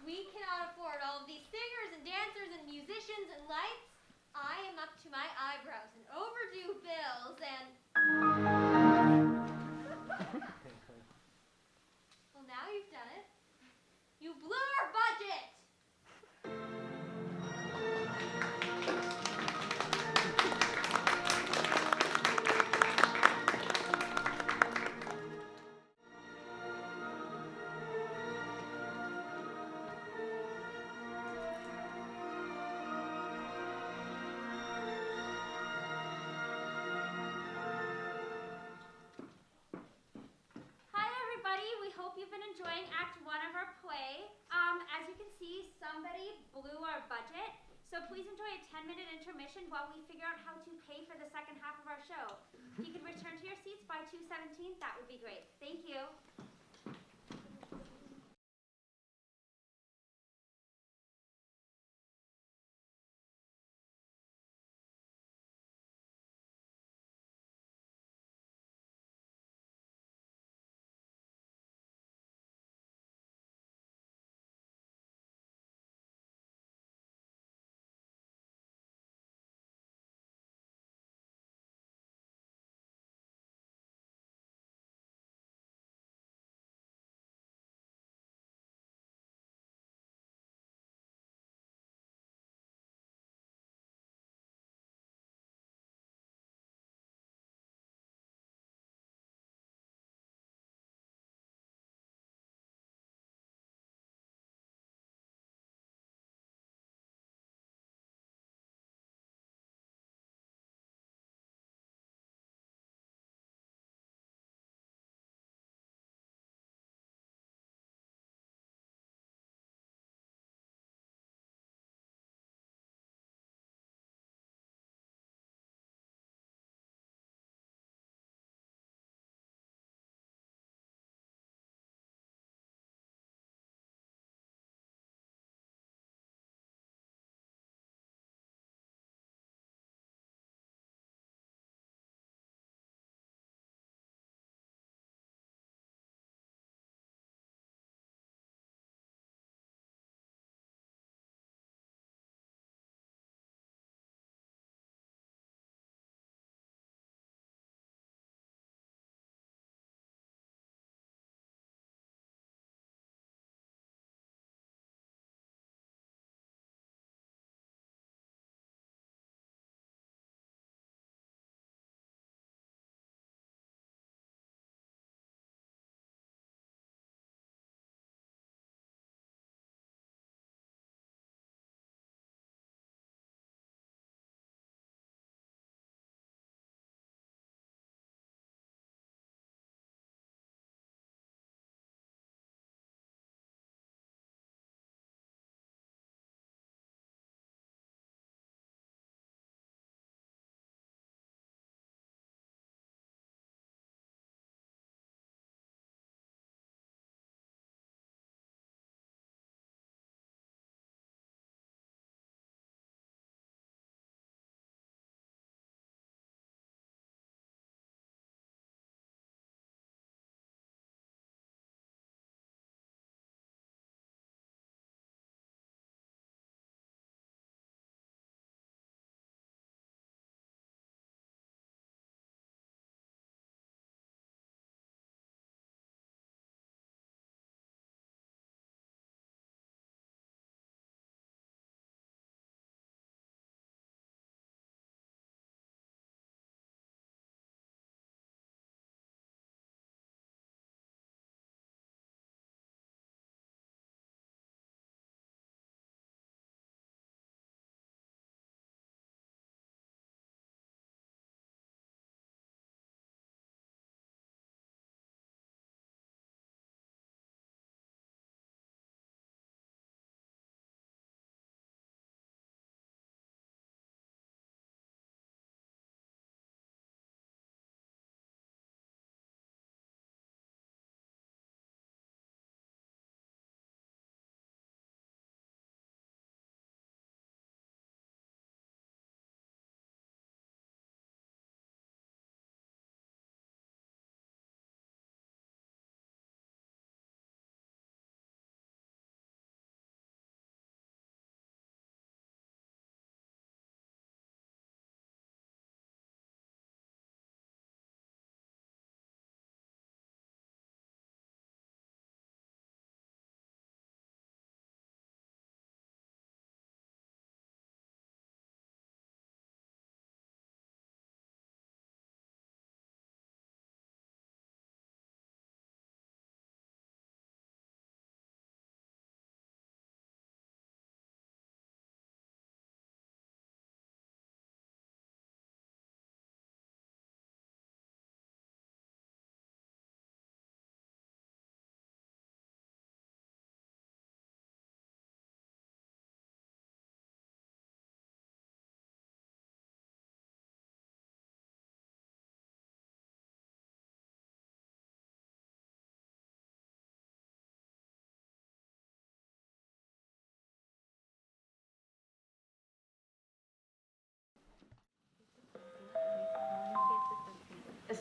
We cannot afford all of these singers and dancers and musicians and lights. I am up to my eyebrows in overdue bills and... Well, now you've done it. You blew our budget! Hi everybody, we hope you've been enjoying Act 1 of our play. As you can see, somebody blew our budget, so please enjoy a 10-minute intermission while we figure out how to pay for the second half of our show. If you could return to your seats by 2:17, that would be great. Thank you.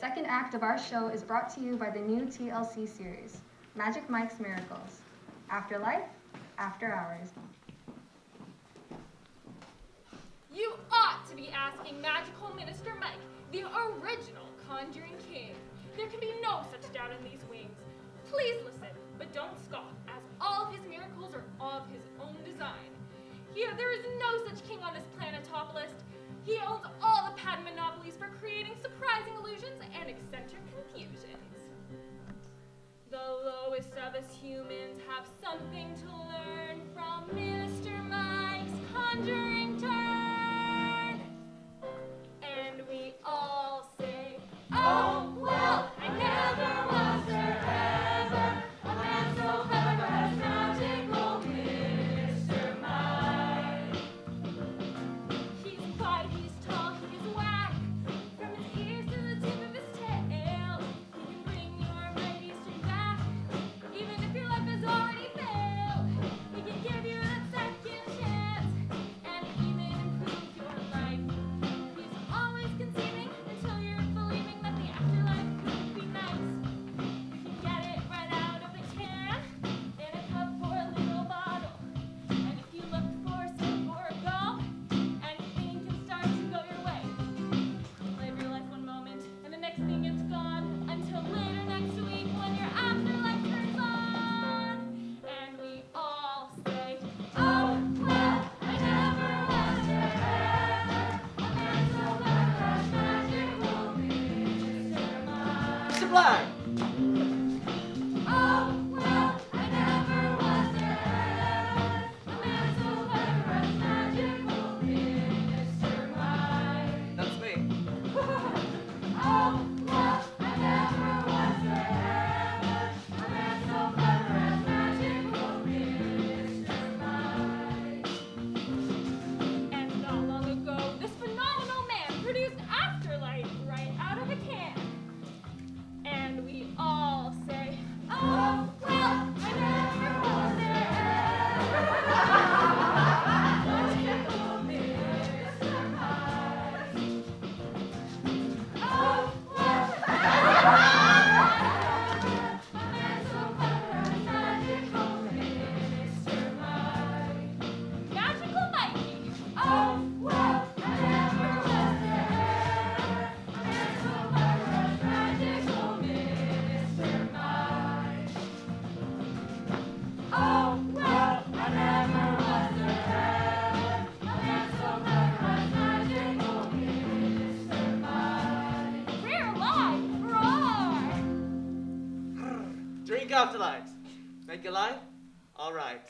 second act of our show is brought to you by the new TLC series, Magic Mike's Miracles. Afterlife, After Hours. You ought to be asking Magical Minister Mike, the original Conjuring King. There can be no such doubt in these wings. Please listen, but don't scoff, as all of his miracles are of his own design. Here, there is no such king on this planetopolis. He owns all the patent monopolies for creating surprising illusions and eccentric confusions. The lowest of us humans have something to learn from Minister Mike's conjuring turn. And we all say, oh, well, I never was there ever a man so clever as magical Mr. Mike. He's wide, he's tall, he's whack, from his ears to the tip of his tail. He can bring your Great Eastern back, even if your life has already failed. He can give you that second chance, and even improve your life. He's always conceiving until you're believing that the afterlife could be nice. You can get it right out of the can, in a cup or a little bottle. And if you look for a sip or a gulp, anything can start to go your way. Live your life one moment, and the next thing it's gone, until later next week when your afterlife turns on. And we all say, oh, well, I never was there ever a man so clever as magical Mr. Mike. Mr. Black! Oh, well, I never was there ever a man so clever as magical Mr. Mike. That's me. Oh, well, I never was there ever a man so clever as magical Mr. Mike. And not long ago, this phenomenal man produced Afterlife right out of a can. And we all say, oh, well, I never was there ever. Magical Mr. Mike. Oh, well, a man so clever as magical Mr. Mike. Magical Mikey. Oh, well, I never was there ever. A man so clever as magical Mr. Mike. Oh, well, I never was there ever. A man so clever as magical Mr. Mike. We're alive! Roar! Drink Afterlife. Make it live? All right.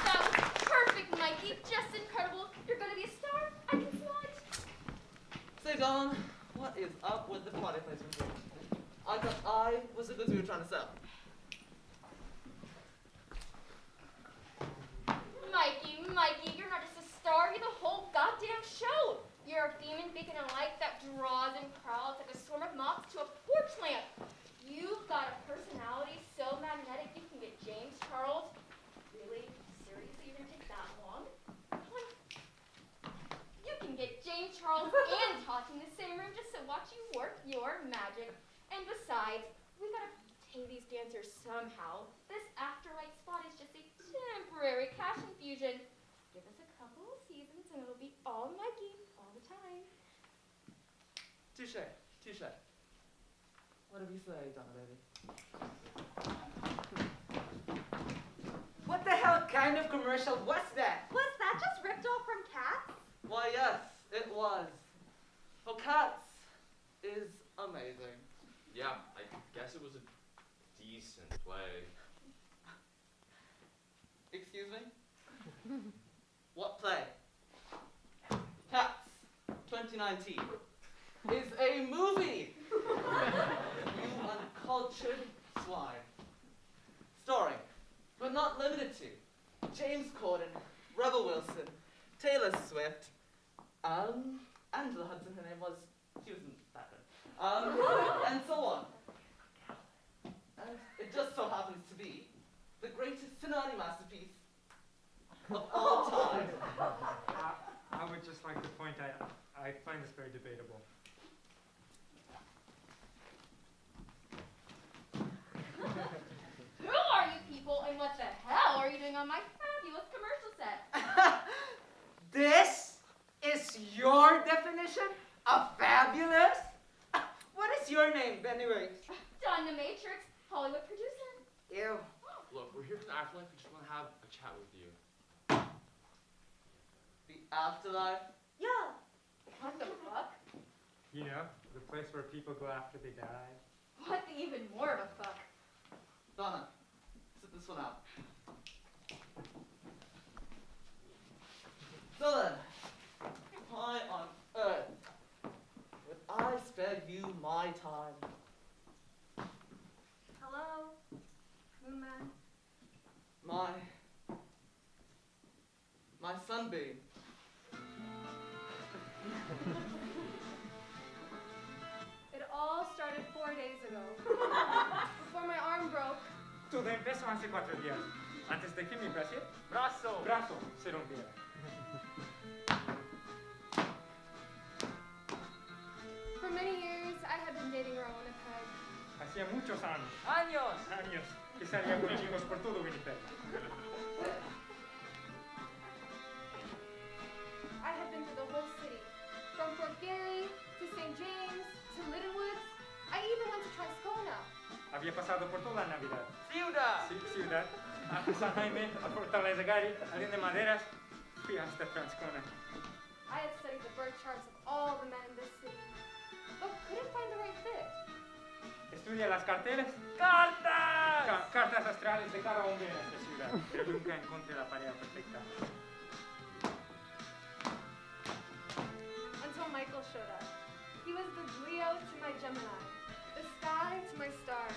That was perfect, Mikey. Just incredible. You're gonna be a star. I can smell it. Say, Don, what is up with the product placement here? I thought I was the goods we were trying to sell. Mikey, you're not just a star. You're the whole goddamn show. You're a beaming beacon of light that draws and prowls like a swarm of moths to a porch lamp. You've got a personality so magnetic you can get James Charles. Really? Seriously, you're gonna take that long? Come on. You can get James Charles and Tati in the same room just to watch you work your magic. And besides, we gotta pay these dancers somehow. This afterlife spot is just a temporary cash infusion. Give us a couple of seasons and it'll be all Mikey all the time. Touche, touche. Whatever you say, Donna, baby. What the hell kind of commercial was that? Was that just ripped off from Cats? Why, yes, it was. Oh, Cats is amazing. Yeah, I guess it was a decent play. Excuse me? What play? Cats 2019 is a movie. You uncultured swine. Starring, but not limited to, James Corden, Rebel Wilson, Taylor Swift, Angela Hudson, her name was, she was in that one, and so on. And it just so happens to be the greatest Cincinnati masterpiece of all time. I would just like to point out, I find this very debatable. Who are you people, and what the hell are you doing on my fabulous commercial set? This is your definition of fabulous? What is your name, anyways? Donna Matrix, Hollywood producer. Ew. Look, we're here for the afterlife. We just want to have a chat with you. The afterlife? Yeah. What the fuck? You know, the place where people go after they die. What the even more of a fuck? Donna, sit this one out. So then, why on earth would I spare you my time? Hello, Moon Man. My sunbeam. It all started 4 days ago. Before my arm broke. Todo empezó hace 4 días. Antes de que mi brazo se rompiera. For many years, I had been dating Rowan Winnipeg. Hacía muchos años. Años. Que salía con chicos por todo Winnipeg. I had been to the whole city. From Fort Garry to St. James to Littlewoods. I even went to Transcona. Había pasado por toda la Navidad. Ciudad. Sí, ciudad. A San Jaime, a Fortaleza Gary, a Linda Maderas, fui hasta Transcona. I had studied the birth charts of all the men in this city, but couldn't find the right fit. Estudia las carteles. ¡Cartas! Cartas astrales de cada hombre en esta ciudad, pero nunca encontré la pareja perfecta. Until Michael showed up. He was the Leo to my Gemini, the sky to my stars,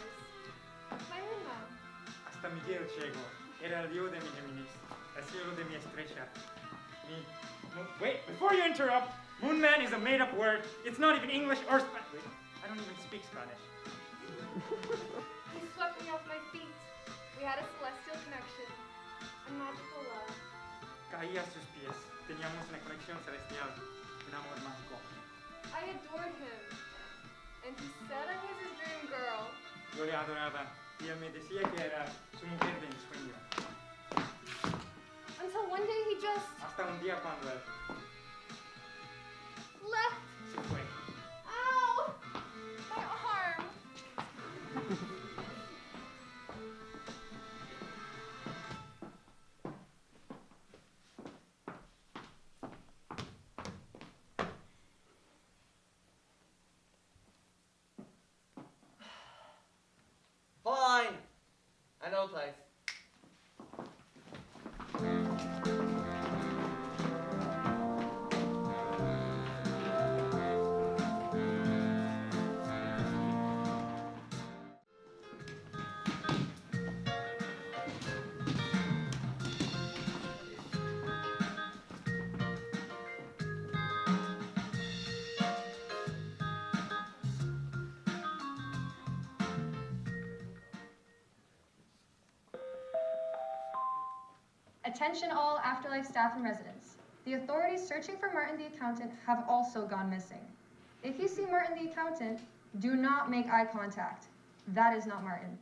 my moon man. Hasta Miguel llegó. Era el dios de mi Géminis, el cielo de mi estrella. Wait, before you interrupt, Moon Man is a made-up word. It's not even English or Spanish. Wait, I don't even speak Spanish. He swept me off my feet. We had a celestial connection, a magical love. Caí a sus pies. Teníamos una conexión celestial, un amor mágico. I adored him, and he said I was his dream girl. Yo le adoraba y él me decía que era su mujer de ensueño. Until one day he just Hasta un día cuando él left. se fue. Ow! My arm! Fine. I know a place. Attention all Afterlife staff and residents. The authorities searching for Martin the accountant have also gone missing. If you see Martin the accountant, do not make eye contact. That is not Martin.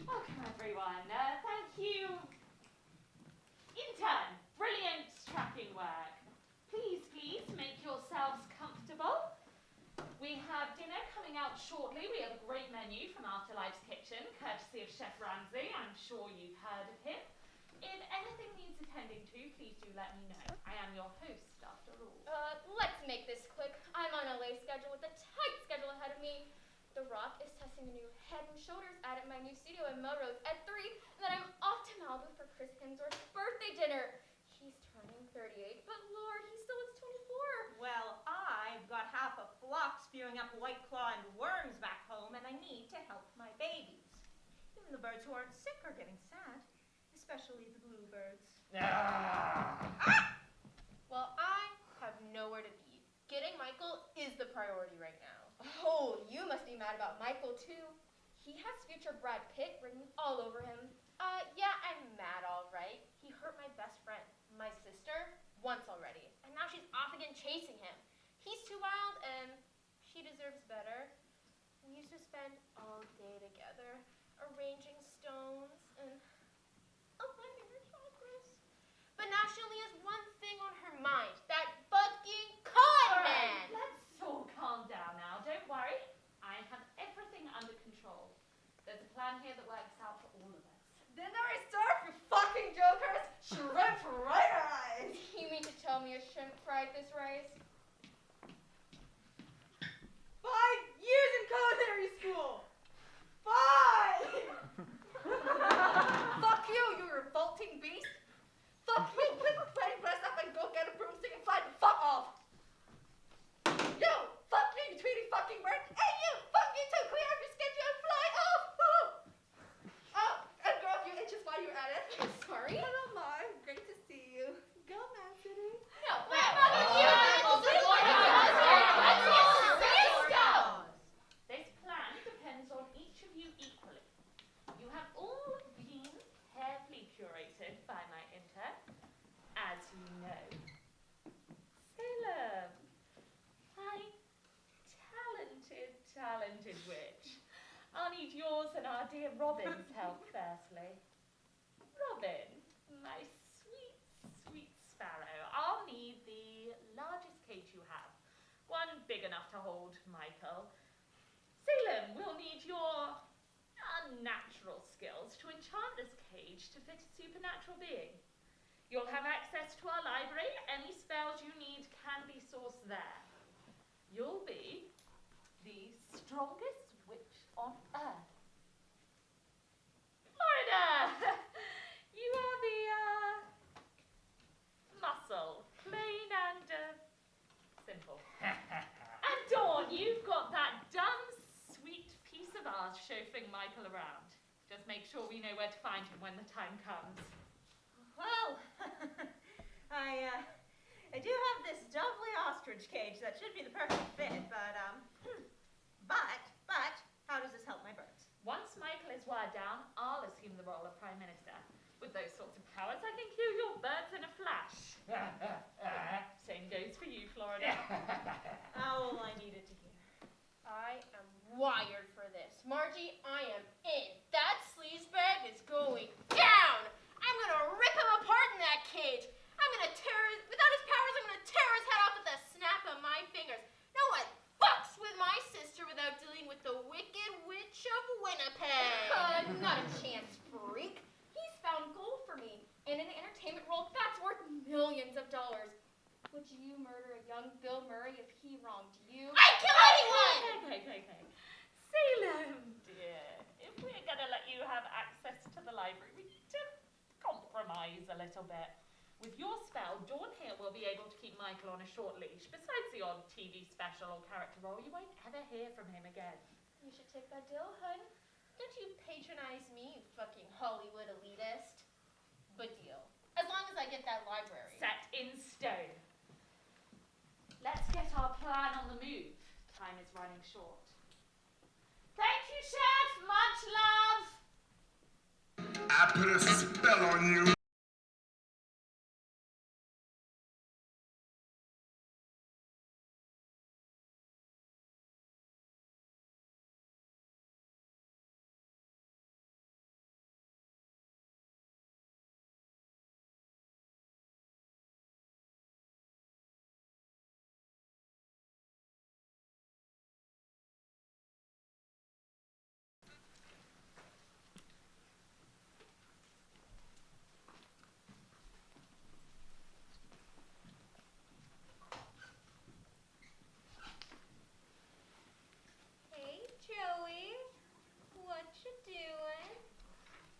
Welcome everyone. Thank you. Intern, brilliant tracking work. Please make yourselves comfortable. We have dinner coming out shortly. We have a great menu from Afterlife's Kitchen, courtesy of Chef Ramsay. I'm sure you've heard of him. If anything needs attending to, please do let me know. I am your host, after all. Let's make this quick. I'm on a LA schedule with a tight schedule ahead of me. The Rock is testing a new Head and Shoulders ad at my new studio in Melrose at 3, and then I'm off to Malibu for Chris Hemsworth's birthday dinner. He's turning 38, but half a flock spewing up white claw and worms back home, and I need to help my babies. Even the birds who aren't sick are getting sad, especially the bluebirds. Well, I have nowhere to be. Getting Michael is the priority right now. Oh, you must be mad about Michael, too. He has future Brad Pitt written all over him. Yeah, I'm mad, all right. He hurt my best friend, my sister, once already. And now she's off again chasing him. He's too wild, and she deserves better. We used to spend all day together, arranging stones and finding her chakras. But now she only has one thing on her mind, that fucking con man! Let's all calm down now. Don't worry. I have everything under control. There's a plan here that works out for all of us. Then there is start for fucking jokers, shrimp fried rice! You mean to tell me a shrimp fried this rice? 5 years in culinary school! 5! Fuck you, you revolting beast! Fuck you, quick, ready, press up and go get a broomstick and fly the fuck off! You, fuck you, you tweety fucking bird! Hey you, fuck you too, clear up your schedule and fly off! Oh, and grow a few inches while you're at it. Sorry? Hello, Mark. Great to see you. Go, Massity. No, This plan depends on each of you equally. You have all been carefully curated by my intern, as you know. Salem, my talented witch. I'll need yours and our dear Robin's help firstly. Robin, my sweet sparrow, I'll need the largest cage you have. One big enough to hold Michael. Salem, we'll need your unnatural skills to enchant this cage to fit a supernatural being. You'll have access to our library. Any spells you need can be sourced there. You'll be the strongest witch on earth. Florida! You are the, muscle. Plain and, simple. And Dawn, you've got that dumb, sweet piece of ours chauffeuring Michael around. Just make sure we know where to find him when the time comes. Well, I do have this lovely ostrich cage that should be the perfect fit, but how does this help my birds? Once Michael is wired down, I'll assume the role of Prime Minister. With those sorts of powers, I can kill your birds in a flash. Same goes for you, Florida. All I needed to hear. I am wired for this. Margie, I am in. That sleazebag is going down! I'm gonna rip him apart in that cage! Without his powers, I'm gonna tear his head off with the snap of my fingers. No one fucks with my sister without dealing with the Wicked Witch of Winnipeg! Not a chance, freak. He's found gold for me. And in the entertainment world, that's worth millions of dollars. Would you murder a young Bill Murray if he wronged you? I'd kill anyone! Okay. Salem, dear, if we're gonna let you have access to the library, we need to compromise a little bit. With your spell, Dawn here will be able to keep Michael on a short leash. Besides the odd TV special or character role, you won't ever hear from him again. You should take that deal, hun. Don't you patronize me, you fucking Hollywood elitist. But deal. As long as I get that library. Set in stone. Let's get our plan on the move. Time is running short. Thank you, Chef. Much love. I put a spell on you.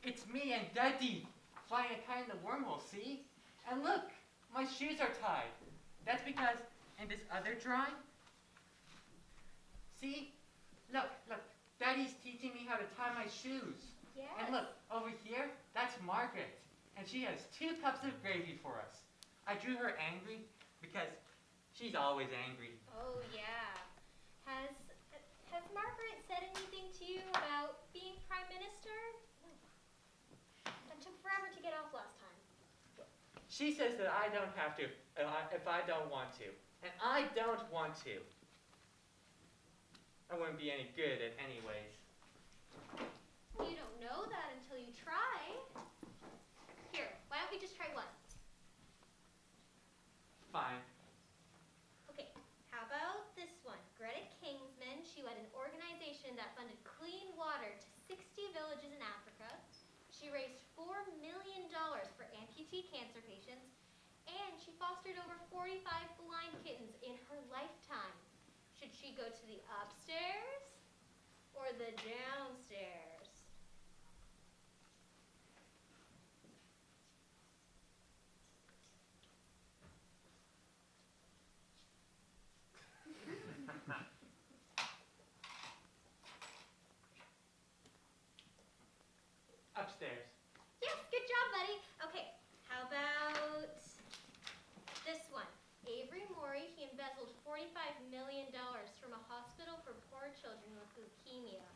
It's me and Daddy, flying a kite in the wormhole, see? And look, my shoes are tied. That's because in this other drawing, See? Look. Daddy's teaching me how to tie my shoes. Yes. And look, over here, that's Margaret. And she has 2 cups of gravy for us. I drew her angry because she's always angry. Oh, yeah. Has Margaret said anything to you about being Prime Minister? That took forever to get off last time. She says that I don't have to if I don't want to. And I don't want to. I wouldn't be any good at anyways. You don't know that until you try. Here, why don't we just try one? Fine. Okay, how about this one? Greta Kingsman, she led an organization that funded clean water to 60 villages in Africa. She raised $4 million for amputee cancer patients, and she fostered over 45 blind kittens in her lifetime. Should she go to the upstairs or the downstairs? Upstairs. Yes, good job, buddy. Okay, how about this one? Avery Morey, he embezzled $45 million from a hospital for poor children with leukemia.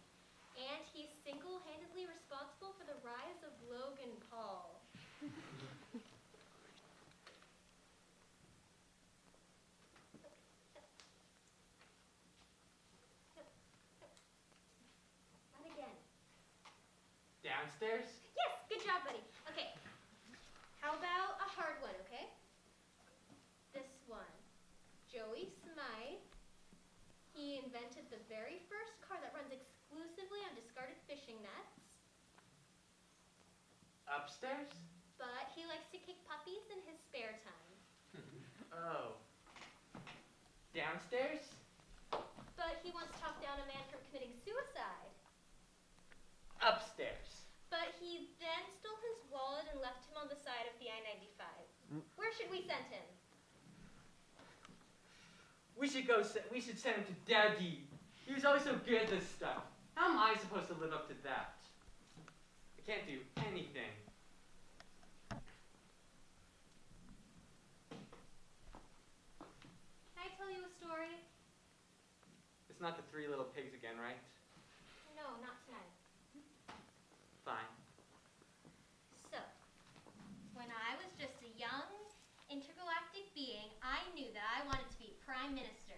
And he's single-handedly responsible for the rise of Logan Paul. Not again. Downstairs? Yes, good job, buddy. Okay, how about a hard one, okay? This one. Joey Smythe. He invented the very first car that runs exclusively on discarded fishing nets. Upstairs? But he likes to kick puppies in his spare time. Oh. Downstairs? But he once talked down a man from committing suicide. Upstairs. But he then stole his wallet and left him on the side of the I-95. Where should we send him? We should send him to Daddy. He was always so good at this stuff. How am I supposed to live up to that? I can't do anything. Can I tell you a story? It's not the 3 little pigs again, right? No, not tonight. Fine. So, when I was just a young intergalactic being, I knew that I wanted to be Prime Minister.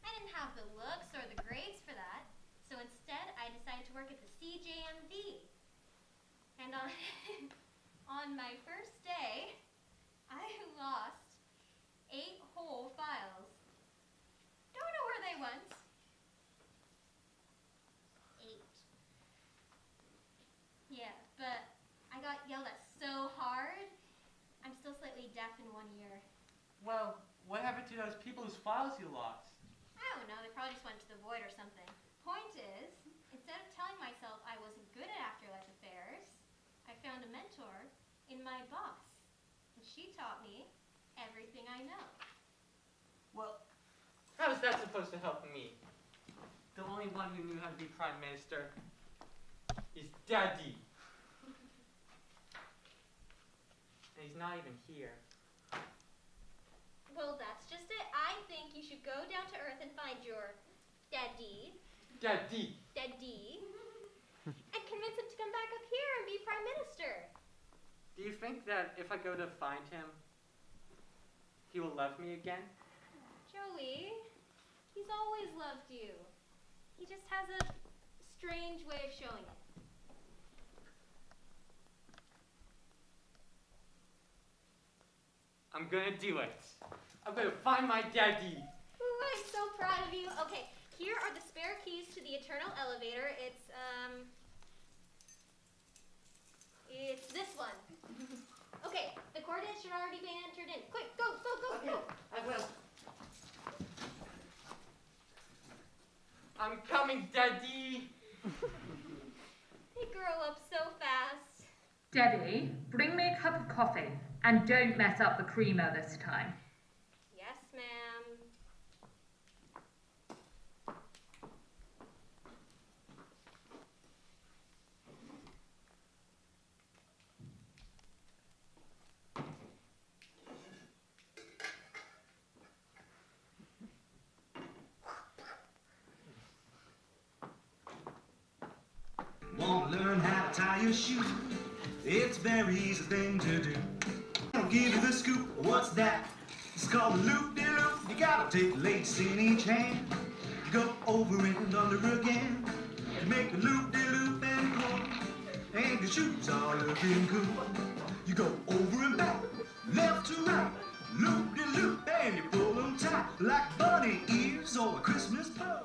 I didn't have the looks or the grades for that, so instead I decided to work at the CJMV. And on my first day, I lost 8 whole files. Don't know where they went. 8. Yeah, but I got yelled at so hard, I'm still slightly deaf in one ear. Well, what happened to those people whose files you lost? I don't know, they probably just went to the void or something. Point is, instead of telling myself I wasn't good at afterlife affairs, I found a mentor in my boss. And she taught me everything I know. Well, how is that supposed to help me? The only one who knew how to be Prime Minister is Daddy. And he's not even here. Well, that's just it. I think you should go down to Earth and find your daddy. Daddy. Daddy. And convince him to come back up here and be Prime Minister. Do you think that if I go to find him, he will love me again? Joey, he's always loved you. He just has a strange way of showing it. I'm gonna do it. I'm gonna find my daddy. Ooh, I'm so proud of you. Okay, here are the spare keys to the Eternal Elevator. It's this one. Okay, the coordinates should already be entered in. Quick, go, go, go, Okay, go. I will. I'm coming, Daddy. They grow up so fast. Debbie, bring me a cup of coffee and don't mess up the creamer this time. Yes, ma'am. a shoe. It's very easy thing to do. I'll give you the scoop. What's that? It's called a loop-de-loop. You gotta take lace in each hand. You go over and under again. You make a loop-de-loop and pull. And your shoes are looking cool. You go over and back, left to right. Loop-de-loop and you pull them tight like bunny ears or a Christmas bow.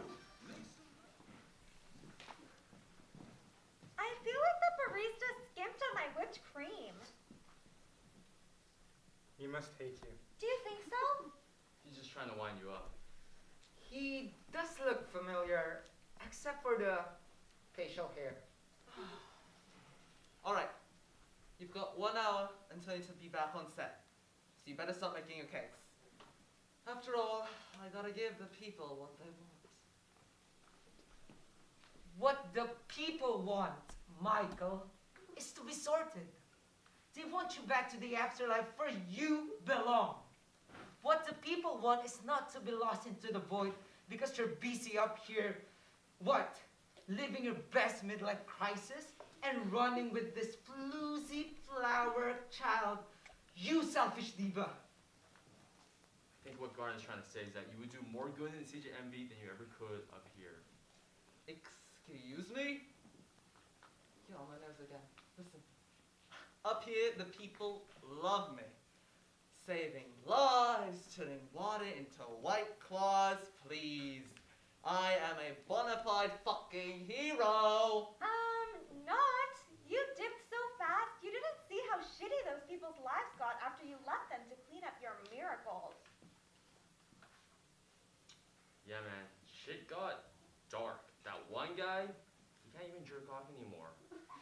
I feel like the barista skimped on my whipped cream. He must hate you. Do you think so? He's just trying to wind you up. He does look familiar, except for the facial hair. Alright. You've got 1 hour until you to be back on set. So you better start making your cakes. After all, I gotta give the people what they want. What the people want, Michael, is to be sorted. They want you back to the afterlife where you belong. What the people want is not to be lost into the void because you're busy up here, what? Living your best midlife crisis and running with this floozy flower child. You selfish diva. I think what Garden's trying to say is that you would do more good in CJMB than you ever could up here. Excuse me? Get on my nerves again. Listen. Up here, the people love me. Saving lives, turning water into white claws, please. I am a bona fide fucking hero. Not. You dipped so fast, you didn't see how shitty those people's lives got after you left them to clean up your miracles. Yeah, man. Shit got dark. That one guy, he can't even jerk off anymore.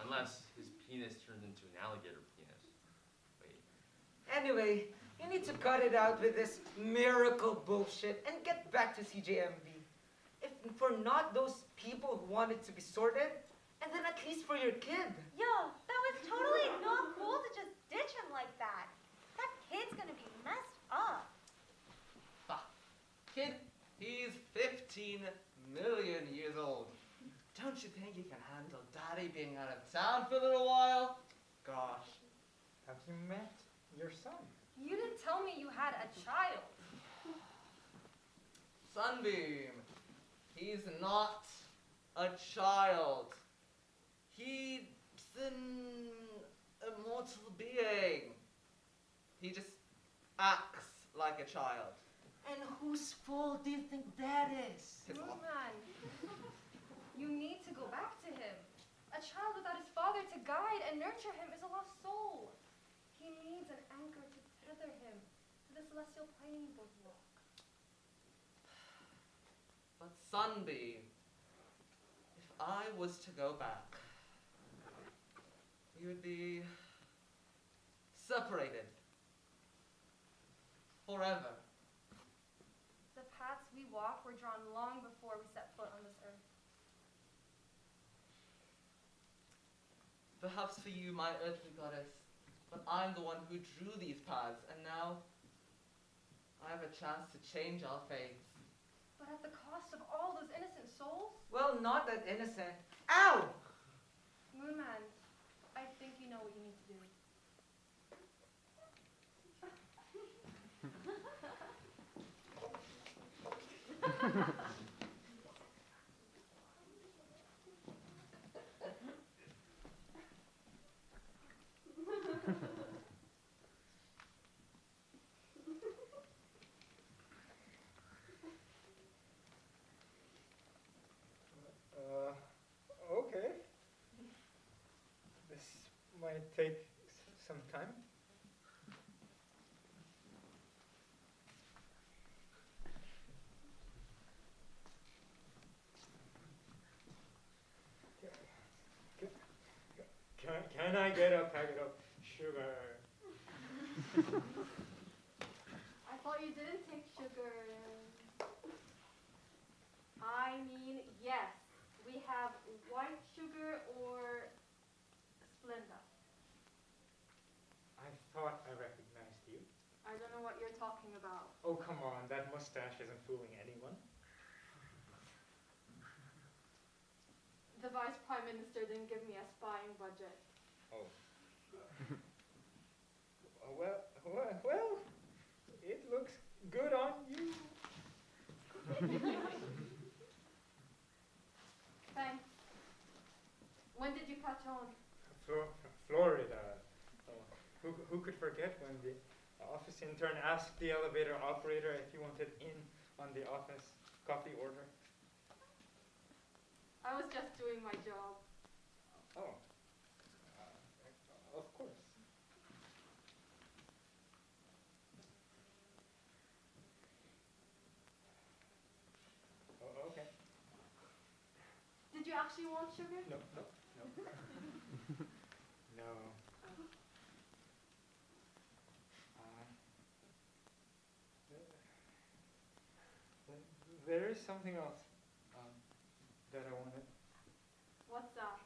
Unless his penis turns into an alligator penis. Wait. Anyway, you need to cut it out with this miracle bullshit and get back to CJMB. If for not those people who wanted to be sorted, and then at least for your kid. Yo, that was totally not cool to just ditch him like that. That kid's gonna be messed up. Kid, he's 15 million years old. Don't you think you can handle Daddy being out of town for a little while? Gosh. Have you met your son? You didn't tell me you had a child. Sunbeam, he's not a child. He's an immortal being. He just acts like a child. And whose fault do you think that is? Moonman, you need to go back to him. A child without his father to guide and nurture him is a lost soul. He needs an anchor to tether him to the celestial plane boardwalk. But Sunbeam, if I was to go back, we would be separated forever. The paths we walk were drawn long before we set foot on this earth. Perhaps for you, my earthly goddess, but I'm the one who drew these paths, and now I have a chance to change our fates. But at the cost of all those innocent souls? Well, not that innocent. Ow! Moonman, I think you know what you need to do. Okay. This might take some time. Can I get a packet of sugar? I thought you didn't take sugar. I mean, yes. We have white sugar or Splenda. I thought I recognized you. I don't know what you're talking about. Oh, come on. That mustache isn't fooling anyone. The Vice Prime Minister didn't give me a spying budget. Oh. Well, it looks good on you. Thanks. When did you catch on? Florida. Oh, who could forget when the office intern asked the elevator operator if he wanted in on the office coffee order? I was just doing my job. Oh. Of course. Oh, okay. Did you actually want sugar? No. No. There is something else that I wanted. What's that?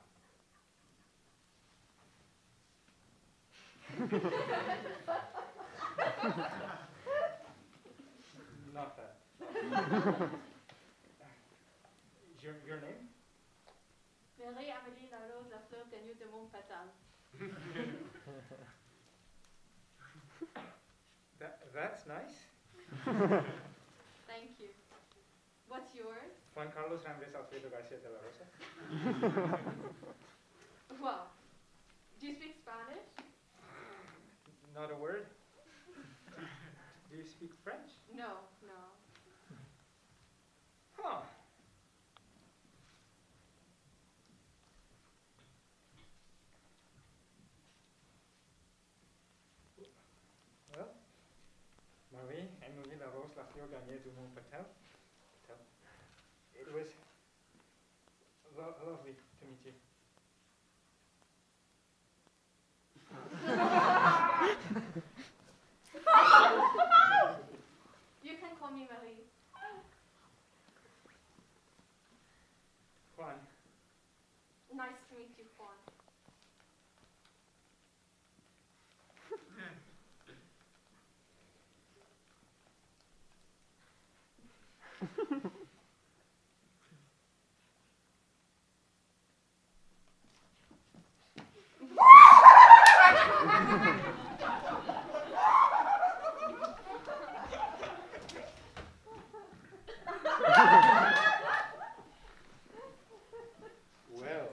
Not that. Your name? Mary Amélie Larose, la fleur tenue de mon fatal. That's nice. Thank you. What's yours? Juan Carlos Ramírez Alfredo García de la Rosa. Well, do you speak Spanish? Not a word. Do you speak French? No. Huh. Well, Marie Amélie Larose, la fleur gagnée du Mont Patel. It was lovely to meet you. You can call me Marie. Juan. Nice to meet you, Juan. Well,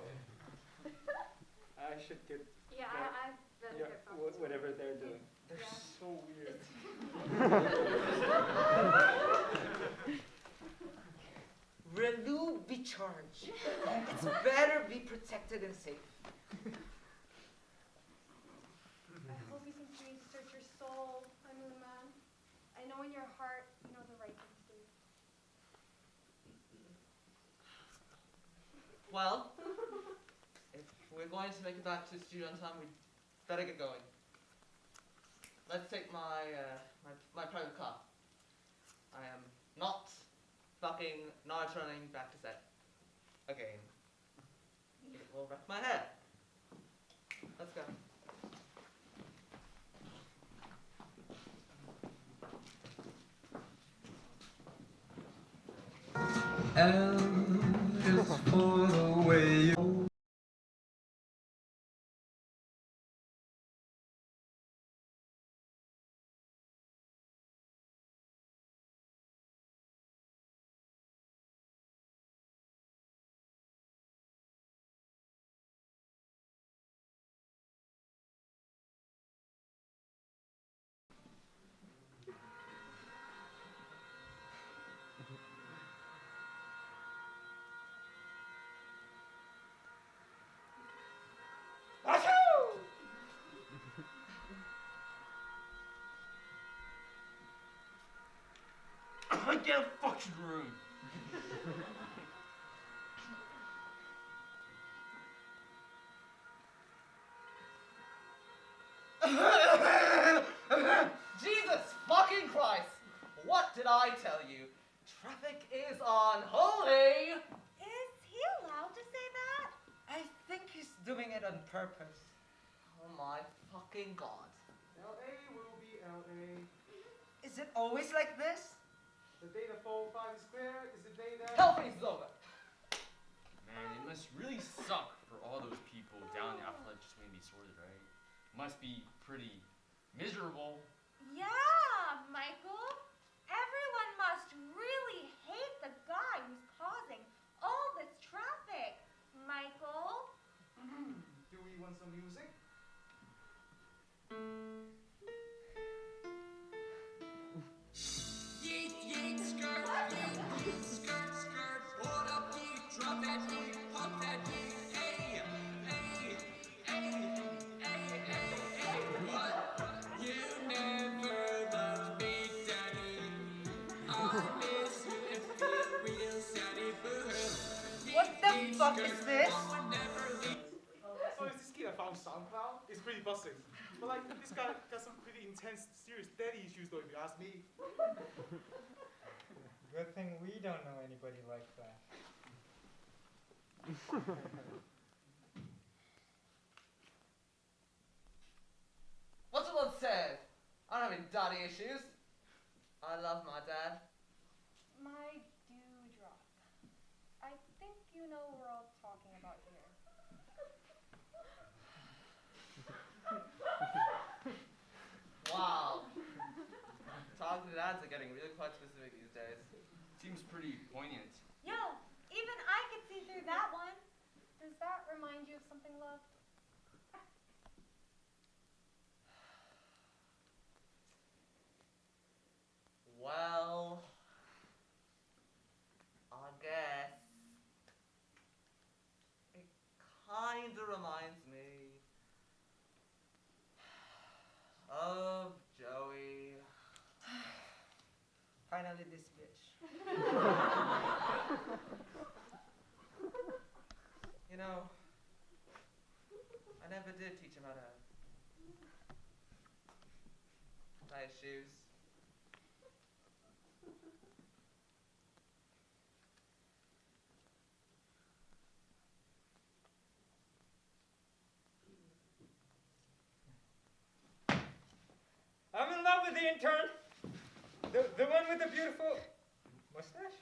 I should get Yeah, I better yeah, get back to whatever they're doing. They're Yeah. so weird. Relu be charged. It's better be protected and safe. I hope you continue to search your soul, my moon man. I know in your heart you know the right thing to do. Well, if we're going to make it back to the studio on time, we'd better get going. Let's take my private car. I am not fucking not running back to set again. It will wreck my head. Let's go. L is for the way you Get a fucking room. Jesus fucking Christ! What did I tell you? Traffic is unholy! Is he allowed to say that? I think he's doing it on purpose. Oh my fucking god. LA will be LA. Is it always like this? The day the 405 is clear is the day that... Hellface is over! Man, it must really suck for all those people down in the Alpha just waiting to be be sorted, right? Must be pretty miserable. Yeah, Michael. Everyone must really hate the guy who's causing all this traffic. Michael? Do we want some music? Yeet, yeet, skirt, yeet, skirt, skirt, hold up, yeet, drop that yeet, pump that yeet, hey, hey, hey, hey, hey, hey, what? You never loved me, Daddy. I miss you and feel real saddy, boo. What the fuck is this? So is this kid I found SoundCloud? It's pretty busting. But like, this guy got some pretty intense, serious daddy issues though, if you ask me. Good thing we don't know anybody like that. What's the one said? I don't have any daddy issues. I love my dad. My dewdrop. I think you know what we're all talking about here. Wow. Talking to dads are getting really quite specific these days. Seems pretty poignant. Yo, even I could see through that one. Does that remind you of something, love? Well, I guess it kinda reminds me of Joey. Finally, this bitch. You know, I never did teach him how to tie his shoes. I'm in love with the intern. The one with the beautiful mustache?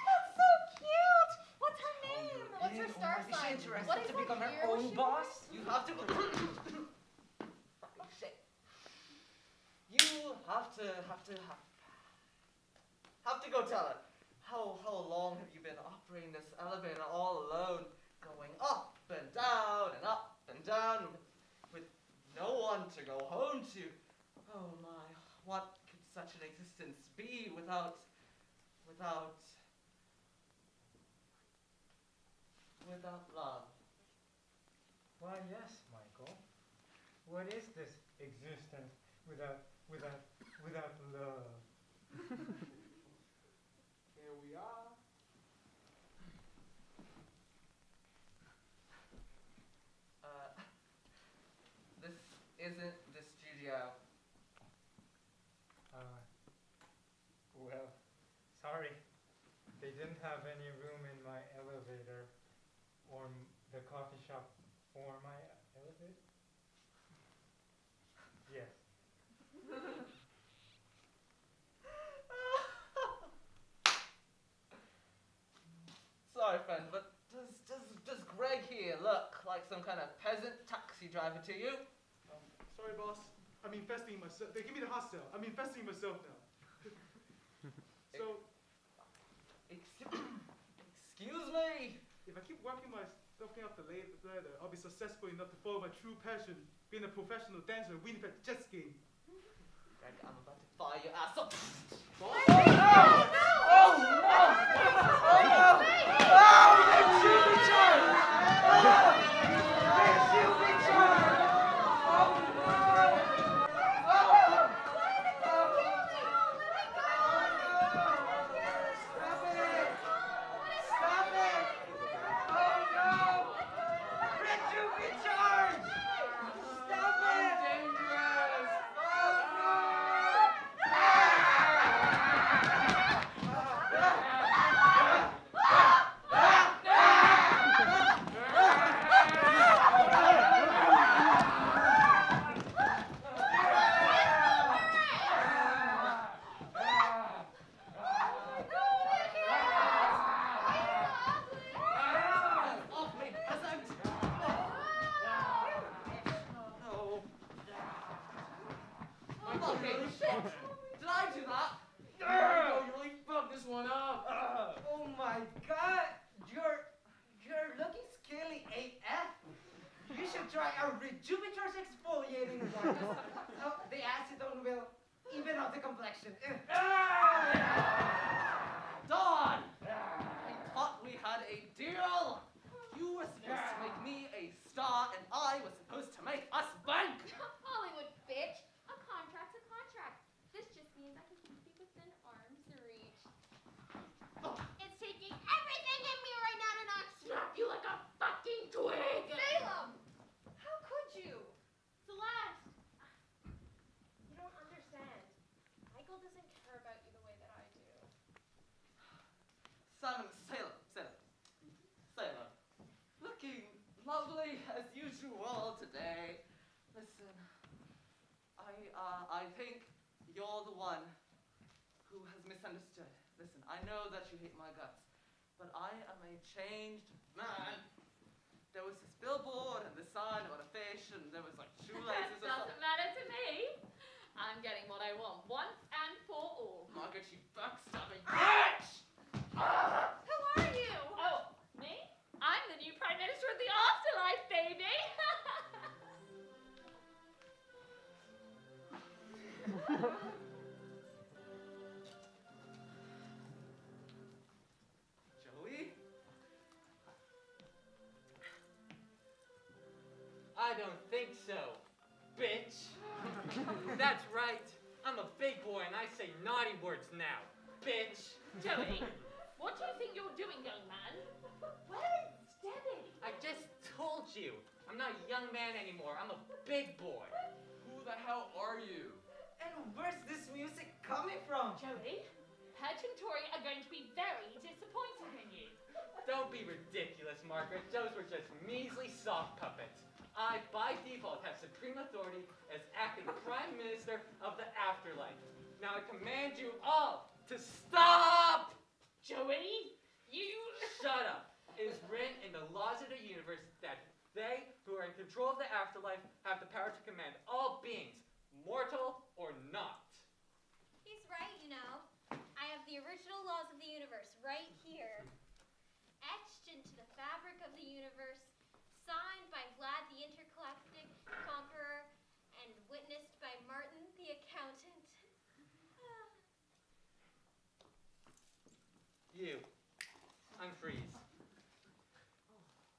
That's so cute! What's her name? What's her star Is she sign? interested What is to her become her year? own boss? You have to go. Fucking shit. You have to go tell her. How long have you been operating this elevator all alone, going up and down and up and down with no one to go home to? Oh my, what could such an existence be without love? Why, yes, Michael. What is this existence without love? Here we are. This isn't the studio. Well, sorry. They didn't have any room in my elevator or the coffee shop or my elevator? Yes. Sorry, friend, but does Greg here look like some kind of peasant taxi driver to you? Sorry, boss. I'm investing in myself. They give me the hot sale. I'm investing in myself now. So, excuse me. If I keep working myself up the ladder, I'll be successful enough to follow my true passion, being a professional dancer at Winnipeg Jets game. Greg, I'm about to fire your ass up. Boss? Oh no! Oh no! Oh no! Oh, it's you, Richard! Oh, it's you, Richard! Oh no! Oh! Stop it! Stop it! Oh no! Richard, Richard! Stop it! Dangerous! Oh no! my god, you're looking scaly AF. You should try our Rejuvitrus exfoliating wipes. Oh, the acetone will even out the complexion. Dawn! I thought we had a deal. You were supposed to make me a star, and I was supposed to make us bank. Hollywood, bitch. A contract's a contract. This just means I can keep you within arm's reach. It's taking everything in me right now to not snap you like a fucking twig. Salem! How could you? Celeste! You don't understand. Michael doesn't care about you the way that I do. Salem. Looking lovely as usual today. Listen, I think you're the one who has misunderstood. Listen, I know that you hate my guts, but I am a changed man. There was this billboard and the sign about a fish, and there was like shoelaces or Doesn't something. matter to me. I'm getting what I want once and for all. Margaret, you backstabbing bitch! Who are you? Oh, me? I'm the new Prime Minister of the Afterlife, baby! Joey? I don't think so, bitch. That's right. I'm a big boy and I say naughty words now, bitch. Joey, what do you think you're doing, young man? Where is Debbie? I just told you. I'm not a young man anymore. I'm a big boy. Who the hell are you? And where's this music coming from? Joey, Patch and Tori are going to be very disappointed in you. Don't be ridiculous, Margaret. Those were just measly sock puppets. I, by default, have supreme authority as acting Prime Minister of the Afterlife. Now I command you all to stop! Joey, you... Shut up. It is written in the laws of the universe that they who are in control of the afterlife have the power to command all beings, mortal or not. He's right, you know. I have the original laws of the universe right here. Etched into the fabric of the universe, signed by Vlad the Intergalactic Conqueror, and witnessed by Martin the Accountant. You, unfreeze.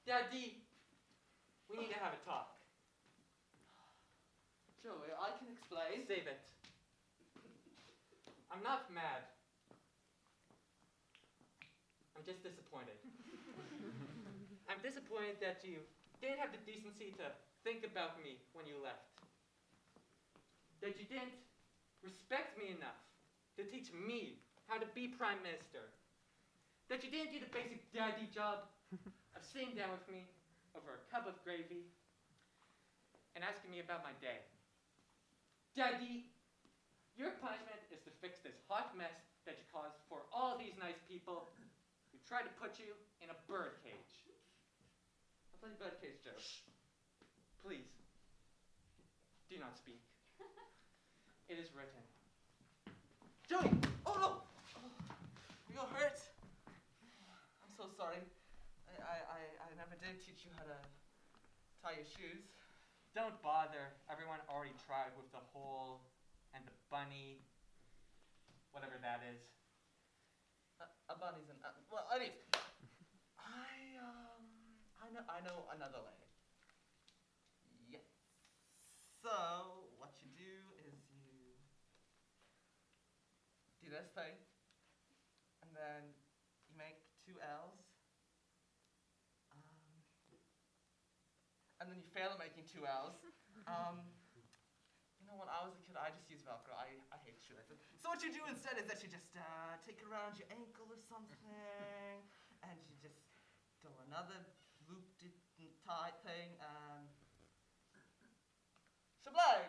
Daddy, we need to have a talk. Joey, I can explain. Save it. I'm not mad. I'm just disappointed. I'm disappointed that you didn't have the decency to think about me when you left. That you didn't respect me enough to teach me how to be Prime Minister. That you didn't do the basic daddy job of sitting down with me over a cup of gravy and asking me about my day. Daddy, your punishment is to fix this hot mess that you caused for all these nice people who tried to put you in a birdcage. I'll play birdcage, Joe. Please, do not speak. It is written. Joey! Oh no! Oh, you're hurt. I'm so sorry. I never did teach you how to tie your shoes. Don't bother. Everyone already tried with the hole and the bunny, whatever that is. A bunny's an... well, anyways. I know another way. Yes. So, what you do is you do this thing, and then you make 2 L's, and then you fail at making 2 L's. You know, when I was a kid, I just used Velcro. I hate shoelaces. So what you do instead is that you just take it around your ankle or something, and you just do another loop-tie thing, and Shablay!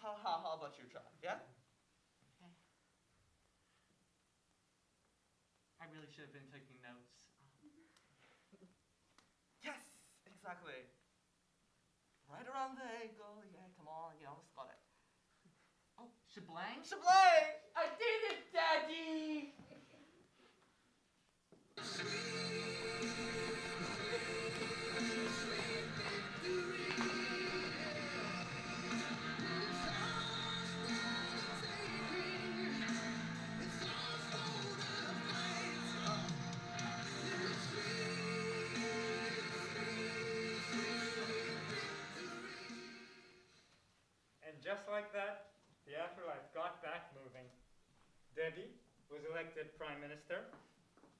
How about you try? Yeah? I really should have been taking notes. Yes, exactly. Right around the ankle. Yeah, come on, you almost got it. Oh, Shablang? Shablay! I did it, Daddy! Debbie was elected Prime Minister.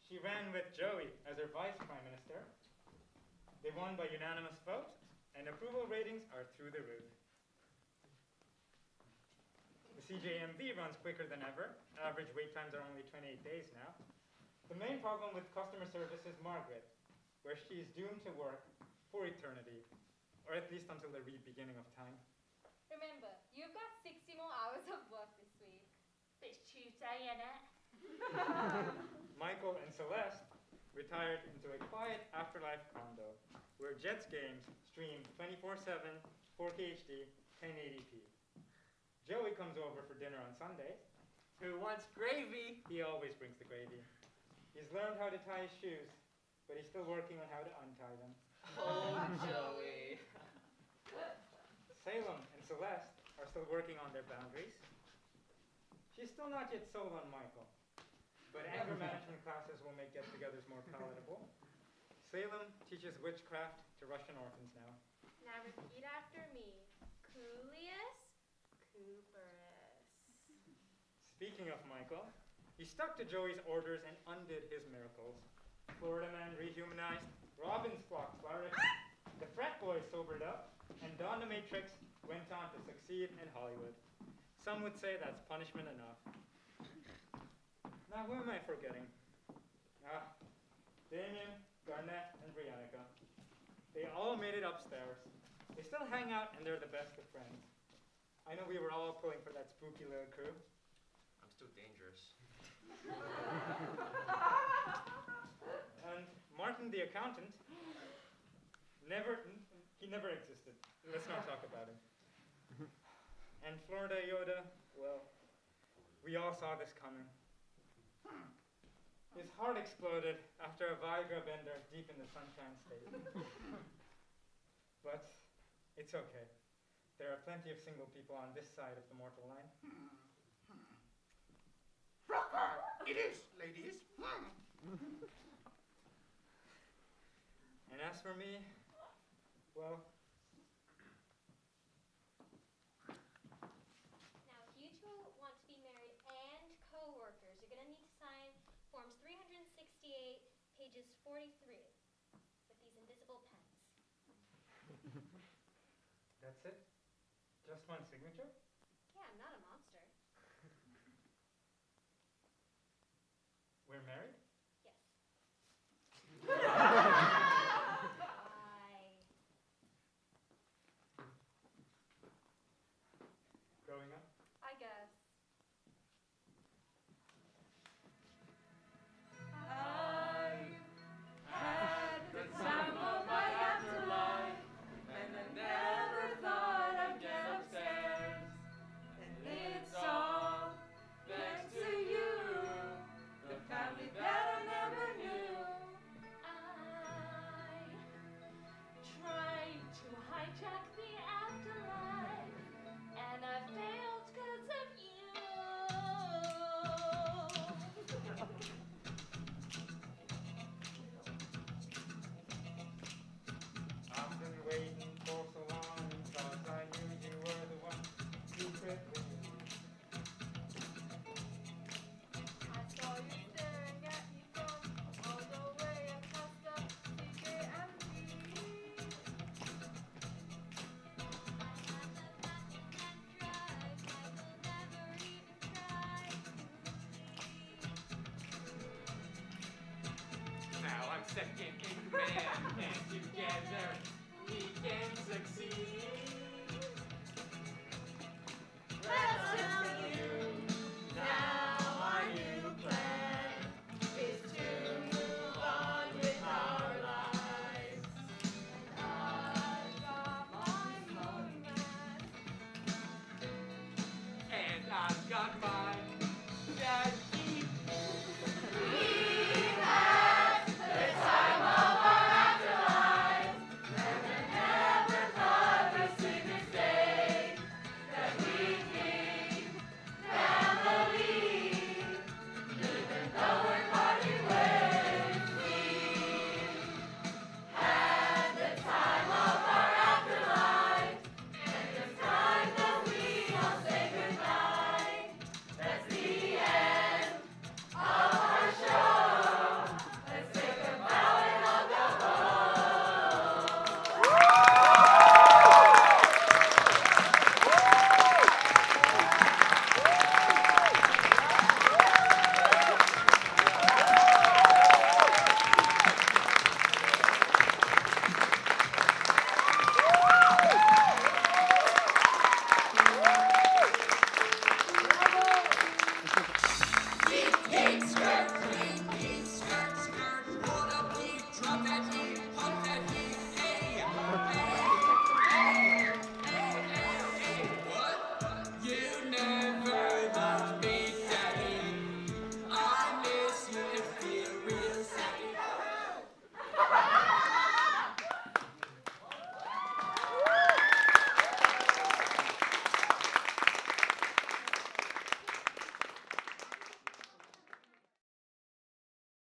She ran with Joey as her Vice Prime Minister. They won by unanimous vote, and approval ratings are through the roof. The CJMV runs quicker than ever. Average wait times are only 28 days now. The main problem with customer service is Margaret, where she is doomed to work for eternity, or at least until the beginning of time. Remember, you've got 60 more hours of work this week. It's Tuesday, innit? Michael and Celeste retired into a quiet afterlife condo where Jets games stream 24/7, 4K HD, 1080p. Joey comes over for dinner on Sundays. Who wants gravy? He always brings the gravy. He's learned how to tie his shoes, but he's still working on how to untie them. Oh, Joey. Salem and Celeste are still working on their boundaries. She's still not yet sold on Michael, but anger management classes will make get-togethers more palatable. Salem teaches witchcraft to Russian orphans now. Now repeat after me. Coolius Cooperus. Speaking of Michael, he stuck to Joey's orders and undid his miracles. Florida Man rehumanized, Robin's flock flourished, the frat boys sobered up, and Don the Matrix went on to succeed in Hollywood. Some would say that's punishment enough. Now, who am I forgetting? Damien, Garnett, and Briannica. They all made it upstairs. They still hang out, and they're the best of friends. I know we were all pulling for that spooky little crew. I'm still dangerous. And Martin the accountant, he never existed. Let's not talk about him. And Florida Yoda, well, we all saw this coming. His heart exploded after a Viagra bender deep in the Sunshine State. But it's okay. There are plenty of single people on this side of the mortal line. It is, ladies. And as for me, well, Now, if you two want to be married and co-workers, you're going to need to sign forms 368, pages 43, with these invisible pens. that's it? Just one signature? Yeah, I'm not a monster. We're married? Yes. Growing up? I guess. Had the time of my afterlife, and I never thought I'd get upstairs. And it's all thanks to you, the family that I never knew. I tried to hijack the afterlife, and I failed 'cause of you. I've been waiting for so long because I knew you were the one secretly. I saw you staring at me from all the way across the CJMV. Now I'm second in command, and together we can succeed. Well,